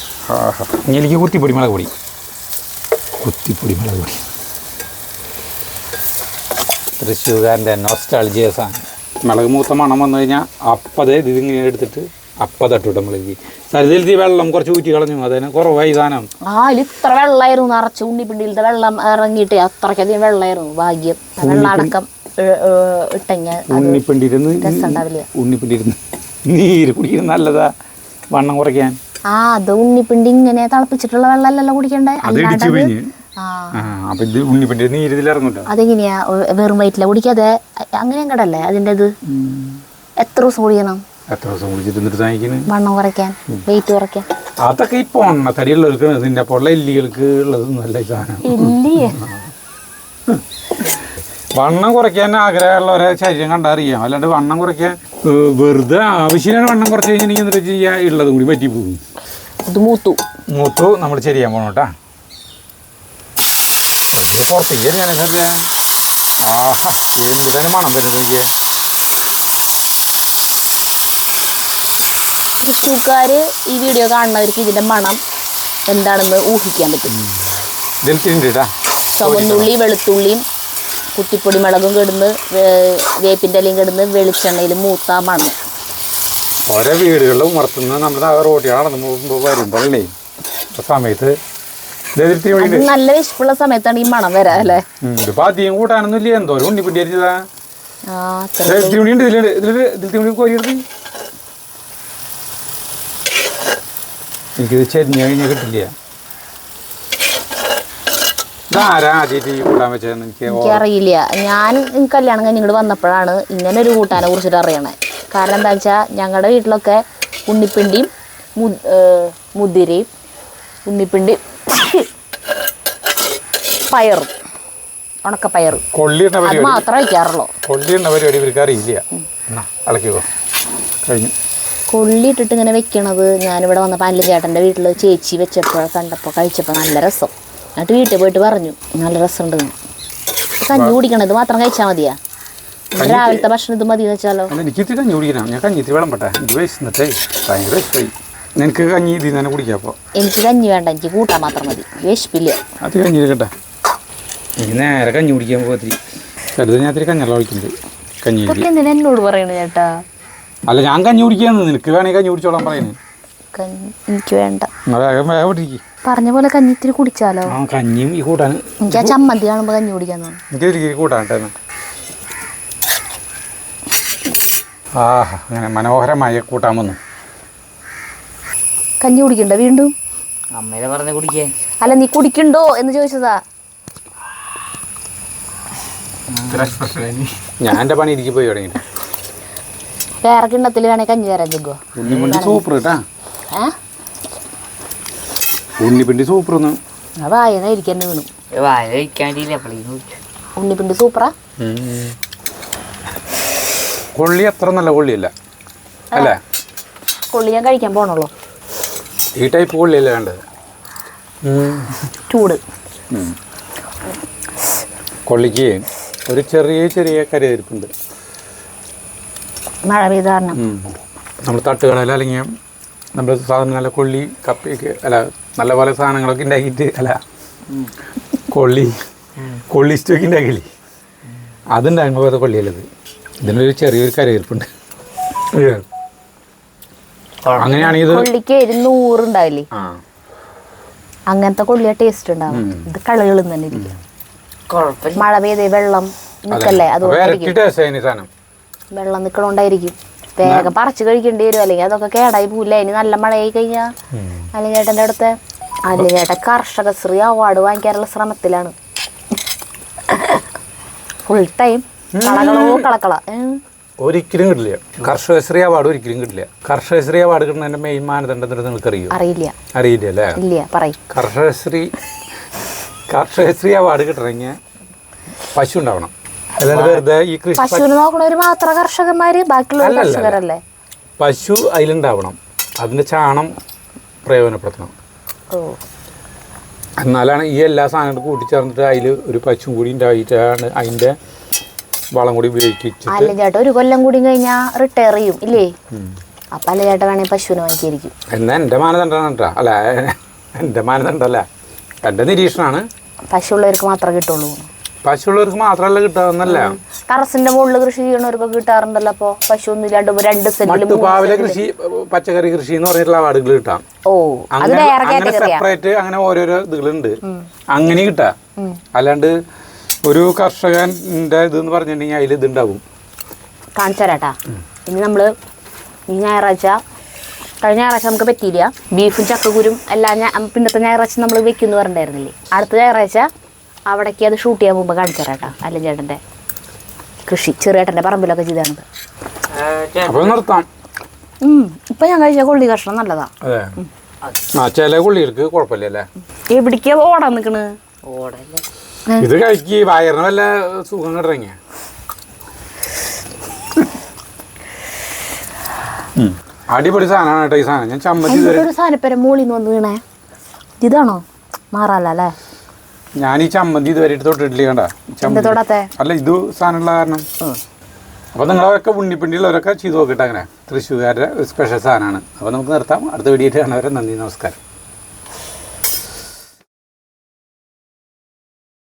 ഇനി എനിക്ക് കുത്തിപ്പൊടി മുളക് പൊടി, കുത്തിപ്പൊടി മുളക് പൊടി. തൃശ്ശൂർകാരൻ്റെ നോസ്റ്റാൾജിയ സാധനം. മുളക് മൂത്ത മണം വന്നു കഴിഞ്ഞാൽ അപ്പതേ ഇതിങ്ങനെ എടുത്തിട്ട് അപ്പം തട്ടുവിട്ട മുളക്. സരിതിൽ വെള്ളം കുറച്ച് ഊറ്റി കളഞ്ഞു, അതിന് കുറവായി സാധനം. ഇത്ര വെള്ളമായിരുന്നു നിറച്ച് ഉണ്ണിപ്പിണ്ടിയിലത്തെ വെള്ളം ഇറങ്ങിയിട്ട് അത്രയ്ക്കധികം വെള്ളമായിരുന്നു. ഭാഗ്യം വെള്ളം അടക്കം ഉണ്ണിപ്പിണ്ടിരുന്ന് നീര് കുടിക്കുന്നത് നല്ലതാ വണ്ണം കുറയ്ക്കാൻ. അത് ഉണ്ണിപ്പിണ്ടി ഇങ്ങനെ തിളപ്പിച്ചിട്ടുള്ള വെള്ളമല്ലല്ലോ കുടിക്കണ്ടേ, അപ്പൊ ഇത് ഉണ്ണിപ്പിണ്ടി നീര് ഇതിൽ ഇറങ്ങുന്നുണ്ടോ? അതെങ്ങനെയാ വെറും വയറ്റില കുടിക്കാതെ? അങ്ങനെ കടല്ലേ അതിൻ്റെ ഇത്? എത്ര ദിവസം കുടിക്കണം? എത്ര ദിവസം കുടിച്ചിട്ട് വണ്ണം കുറയ്ക്കാൻ, വെയിറ്റ് കുറയ്ക്കാൻ? അതൊക്കെ ഇപ്പൊ തടിയുള്ളവർക്ക് ഇതിന്റെ അപ്പോൾ എല്ലികൾക്ക് ഉള്ളതൊന്നും അല്ല ഈ സാധനം. വണ്ണം കുറയ്ക്കാൻ ആഗ്രഹമുള്ളവരെ ശരീരം കണ്ടറിയാം. അല്ലാണ്ട് വണ്ണം കുറയ്ക്കാൻ വെറുതെ ആവശ്യമാണ് വണ്ണം കുറച്ച് കഴിഞ്ഞിട്ടുണ്ടെങ്കിൽ എന്താ ചെയ്യുക, ഉള്ളതും കൂടി പറ്റി പോകും. മൂത്തു നമ്മൾ ശരിയാൻ പോകണം കേട്ടാ. പുറത്തേക്ക് ഞാനൊക്കെ ആഹാ എന്ത് തന്നെ മണം വരുന്നത്. തൃശ്ശൂർക്കാര് ഈ വീഡിയോ കാണുന്നവർക്ക് ഇതിന്റെ മണം എന്താണെന്ന് ഊഹിക്കാൻ പറ്റും. ചുവന്നുള്ളി വെളുത്തുള്ളിയും കുത്തിപ്പൊടി മുളകും കിടന്ന് വേപ്പിൻ്റെ ഇലയും കിടന്ന് വെളിച്ചെണ്ണയിൽ മൂത്ത മണം. ഓരോ വീടുകളിലും ഉമർത്തുന്ന നമ്മുടെ റോട്ടിൽ നടന്നു വരുമ്പോഴല്ലേ സമയത്ത് നല്ല വിശപ്പുള്ള സമയത്താണ് ഈ മണം വരാ അല്ലേ. ഇതിപ്പോ അധികം കൂട്ടാനൊന്നും ഇല്ല, എന്തോരം ഉണ്ണിപ്പിണ്ടി അരിച്ചതാ. എനിക്കിത് ചെരിഞ്ഞ് കഴിഞ്ഞാൽ കിട്ടില്ല. എനിക്കറിയില്ല. ഞാൻ കല്യാണം കഴിഞ്ഞ് ഇങ്ങോട്ട് വന്നപ്പോഴാണ് ഇങ്ങനെ ഒരു കൂട്ടാനെ കുറിച്ചിട്ട് അറിയണേ. കാരണം എന്താ വെച്ചാൽ ഞങ്ങളുടെ വീട്ടിലൊക്കെ ഉണ്ണിപ്പിണ്ടിയും മുതിരയും ഉണ്ണിപ്പിണ്ടി പയറും ഉണക്കപ്പയറും അത് മാത്രമേ വയ്ക്കാറുള്ളൂ. കൊള്ളി ഇട്ടിട്ട് ഇങ്ങനെ വെക്കണത് ഞാനിവിടെ വന്നപ്പോൾ അല്ല ചേട്ടൻ്റെ വീട്ടിൽ ചേച്ചി വെച്ചപ്പോൾ കണ്ടപ്പോൾ കഴിച്ചപ്പോൾ നല്ല രസം. എന്നിട്ട് വീട്ടിൽ പോയിട്ട് പറഞ്ഞു നല്ല രസമുണ്ട്. കഞ്ഞി കുടിക്കണം, ഇത് മാത്രം കഴിച്ചാൽ മതിയാ? രാവിലത്തെ ഭക്ഷണം ഇത് മതി എന്ന് വെച്ചാലോ? എനിക്ക് കഞ്ഞി കുടിക്കണം, ഞാൻ കഞ്ഞി വെള്ളം പെട്ടെ ഭയങ്കര ഇഷ്ടമായി. നിനക്ക് കഞ്ഞി ഇതിൽ തന്നെ കുടിക്കാം. അപ്പോൾ എനിക്ക് കഞ്ഞി വേണ്ട, എനിക്ക് കൂട്ടാൻ മാത്രം മതി, വിശപ്പില്ല. അത് കഞ്ഞി കേട്ടെ, എനിക്ക് നേരെ കഞ്ഞി കുടിക്കാൻ പോകത്തിരി കരുത്. ഞാൻ ഇത്തിരി കഞ്ഞെല്ലാം ഒഴിക്കുന്നത് കഞ്ഞി. എന്നോട് പറയണു ചേട്ടാ? അല്ല ഞാൻ കഞ്ഞി കുടിക്കാന്ന്, നിനക്ക് വേണമെങ്കിൽ കഞ്ഞി കുടിച്ചോളാൻ പറയുന്നത്. എനിക്ക് വേണ്ട, വേഗം പറഞ്ഞ പോലെ കഞ്ഞി ഇത്തിരി കുടിച്ചാലോ? കഞ്ഞിയും ഈ കൂട്ടാൻ എനിക്ക് ആ ചമ്മന്തി കാണുമ്പോൾ കഞ്ഞി കുടിക്കാൻ തോന്നും. എനിക്ക് കൂട്ടാൻ അങ്ങനെ മനോഹരമായ കൂട്ടാൻ വന്നു. കഞ്ഞി കുടിക്കണ്ട വീണ്ടും? അമ്മേനെ പറഞ്ഞ കുടിക്കാൻ. അല്ല നീ കുടിക്കണ്ടോ എന്ന് ചോദിച്ചതാ. ഞാൻ എൻ്റെ പണി ഇരിക്കി പോയി തുടങ്ങി. വേറെ കിണ്ണത്തിൽ വേണേ കഞ്ഞി തരാൻ ജഗ്ഗോ. ഉണ്ണിപ്പിണ്ടി സൂപ്പർ കേട്ടാ, ഉണ്ണിപ്പിണ്ടി സൂപ്പർ. വായനായിരിക്കും എന്നെ വീണു. വായ കഴിക്കാണ്ടില്ല ഉണ്ണിപ്പിണ്ടി സൂപ്പറാ. കൊള്ളി അത്ര നല്ല കൊള്ളിയല്ല അല്ലേ? കൊള്ളി ഞാൻ കഴിക്കാൻ പോണുള്ളൂ. ഈ ടൈപ്പ് കൊള്ളിയല്ല വേണ്ടത്. ചൂട് കൊള്ളിക്ക് ഒരു ചെറിയ കരയിരിപ്പുണ്ട്. മഴ പെയ്ത കാരണം നമ്മൾ തട്ടുകടയിൽ അല്ലെങ്കിൽ നമ്മൾ സാധനം നല്ല കൊള്ളി കപ്പയ്ക്ക് അല്ല നല്ല പോലെ സാധനങ്ങളൊക്കെ ഉണ്ടാക്കിയിട്ട് അല്ല കൊള്ളി സ്റ്റോക്ക് ഉണ്ടാക്കില്ലേ, അതുണ്ടാകുമ്പോൾ അത് കൊള്ളിയല്ലത്. ഇതിനൊരു ചെറിയൊരു കരയിരിപ്പുണ്ട്. അങ്ങനെയാണെങ്കിൽ ഇത് കൊള്ളിക്ക് 100 ഉണ്ടാവില്ലേ, അങ്ങനത്തെ കൊള്ളിയ ടേസ്റ്റ് ഉണ്ടാവും. ഇത് കളകളും തന്നെ ഇരിക്കും. കുഴപ്പമില്ല. മഴ പെയ്തേ വെള്ളം നിൽക്കല്ലേ, അതുകൊണ്ടായിരിക്കും. സാധനം വെള്ളം നിൽക്കണോണ്ടായിരിക്കും. വേഗം പറിച്ച് കഴിക്കേണ്ടി വരും, അല്ലെങ്കിൽ അതൊക്കെ കേടായി പോവില്ല. ഇനി നല്ല മഴയായി കഴിഞ്ഞാൽ അലിചേട്ടൻ്റെ അടുത്ത് അലിചേട്ടൻ കർഷകശ്രീ അവാർഡ് വാങ്ങിക്കാനുള്ള ശ്രമത്തിലാണ്. ഫുൾ ടൈം കളക്കള. ഒരിക്കലും കിട്ടില്ല. കർഷകശ്രീ അവാർഡ് ഒരിക്കലും കിട്ടില്ല. കർഷകശ്രീ അവാർഡ് കിട്ടുന്നതിന്റെ മെയിൻ മാനദണ്ഡം നിങ്ങൾക്ക് അറിയില്ല അല്ലേ? ഇല്ല, പറയും. കർഷകശ്രീ അവാർഡ് കിട്ടണമെങ്കിൽ പശു ഉണ്ടാവണം. അല്ലാണ്ട് വെറുതെ ഈ കൃഷി പശുവിനെ നോക്കണവര് മാത്രം കർഷകന്മാര്, ബാക്കിയുള്ള കർഷകരല്ലേ? പശു അതിലുണ്ടാവണം. അതിന്റെ ചാണം പ്രയോജനപ്പെടുത്തണം. എന്നാലാണ് ഈ എല്ലാ സാധനങ്ങളും കൂട്ടിച്ചേർന്നിട്ട് അതിൽ ഒരു പശു കൂടി ഉണ്ടായിട്ടാണ് അതിന്റെ വളം കൂടി ഉപയോഗിച്ചിട്ട്. അല്ല ചേട്ടാ, ഒരു കൊല്ലം കൂടി കഴിഞ്ഞാൽ റിട്ടയർ ചെയ്യും ഇല്ലേ? അപ്പൊ അല്ല ചേട്ടാ വേണമെങ്കിൽ പശുവിനെ വാങ്ങിക്കായിരിക്കും. എന്നാ എൻ്റെ മാനദണ്ഡമാണ് കേട്ടോ. അല്ല എൻ്റെ മാനദണ്ഡമല്ല, എൻ്റെ നിരീക്ഷണമാണ്. പശു ഉള്ളവർക്ക് മാത്രമേ കിട്ടുള്ളൂ. പശുള്ളവർക്ക് മാത്രമല്ല കിട്ടാവുന്നല്ല, ടെറസിന്റെ മുകളിൽ കൃഷി ചെയ്യണവർക്കൊക്കെ കിട്ടാറുണ്ടല്ലോ. അപ്പൊ പശു ഒന്നും ഇല്ലാണ്ട് 2 സെന്റിലും മട്ടുപ്പാവിലെ കൃഷി, പച്ചക്കറി കൃഷി എന്ന് പറഞ്ഞിട്ടുള്ള അവാർഡുകൾ കിട്ടാം. അങ്ങനെ സെപ്പറേറ്റ് അങ്ങനെ ഓരോരോ ഇതുകളുണ്ട്, അങ്ങനെ കിട്ടാം. അല്ലാണ്ട് ഒരു കർഷകന്റെ ഇതെന്ന് പറഞ്ഞിട്ടുണ്ടെങ്കിൽ അതിൽ ഇതുണ്ടാവും. കാണിച്ചു തരാട്ടാ. ഇനി നമ്മള് ഈ ഞായറാഴ്ച, കഴിഞ്ഞ ഞായറാഴ്ച നമുക്ക് പറ്റിയില്ല, ബീഫും ചക്കക്കുരും എല്ലാം പിന്നത്തെ ഞായറാഴ്ച നമ്മൾ വെക്കുമെന്ന് പറഞ്ഞിട്ടുണ്ടായിരുന്നില്ലേ? അടുത്ത ഞായറാഴ്ച അവിടേക്ക് അത് ഷൂട്ട് ചെയ്യാൻ പോകുമ്പോൾ കാണിച്ചു തരാട്ടാ. അല്ല ചേട്ടൻ്റെ കൃഷി ചെറിയേട്ടൻ്റെ പറമ്പിലൊക്കെ ചെയ്താണത്. അപ്പോൾ നിർത്താം. ഇപ്പം ഞാൻ കഴിച്ച കൊള്ളി കഷ്ണം നല്ലതാ. അതെ, ചില കൊള്ളികൾക്ക് കുഴപ്പമില്ലല്ലേ? എവിടേക്കാ ഓടാൻ നിൽക്കണ്? ഓടല്ലേ. ഇത് കഴിക്ക്, വയറിന് വല്ല സുഖം കിടങ്ങിയ. അടിപൊളി സാധനമാണ് കേട്ടോ ഈ സാധനം. ഞാൻ ചമ്മന്തി ഒരു സാധനപ്പേരെ മോളിന്ന് വന്ന് വീണേ, ഇതാണോ മാറാല്ലേ? ഞാൻ ഈ ചമ്മന്തി ഇതുവരെ തൊട്ടിട്ടില്ല. കണ്ട തൊടാത്തെ അല്ല, ഇത് സാധനമുള്ള കാരണം. അപ്പോൾ നിങ്ങളവരൊക്കെ ഉണ്ണിപ്പിണ്ടിയുള്ളവരൊക്കെ ചെയ്ത് നോക്കിയിട്ട് അങ്ങനെ തൃശ്ശൂർക്കാരുടെ സ്പെഷ്യൽ സാധനമാണ്. അപ്പോൾ നമുക്ക് നിർത്താം. അടുത്ത വീഡിയോ കാണുന്നവരെ നന്ദി, നമസ്കാരം.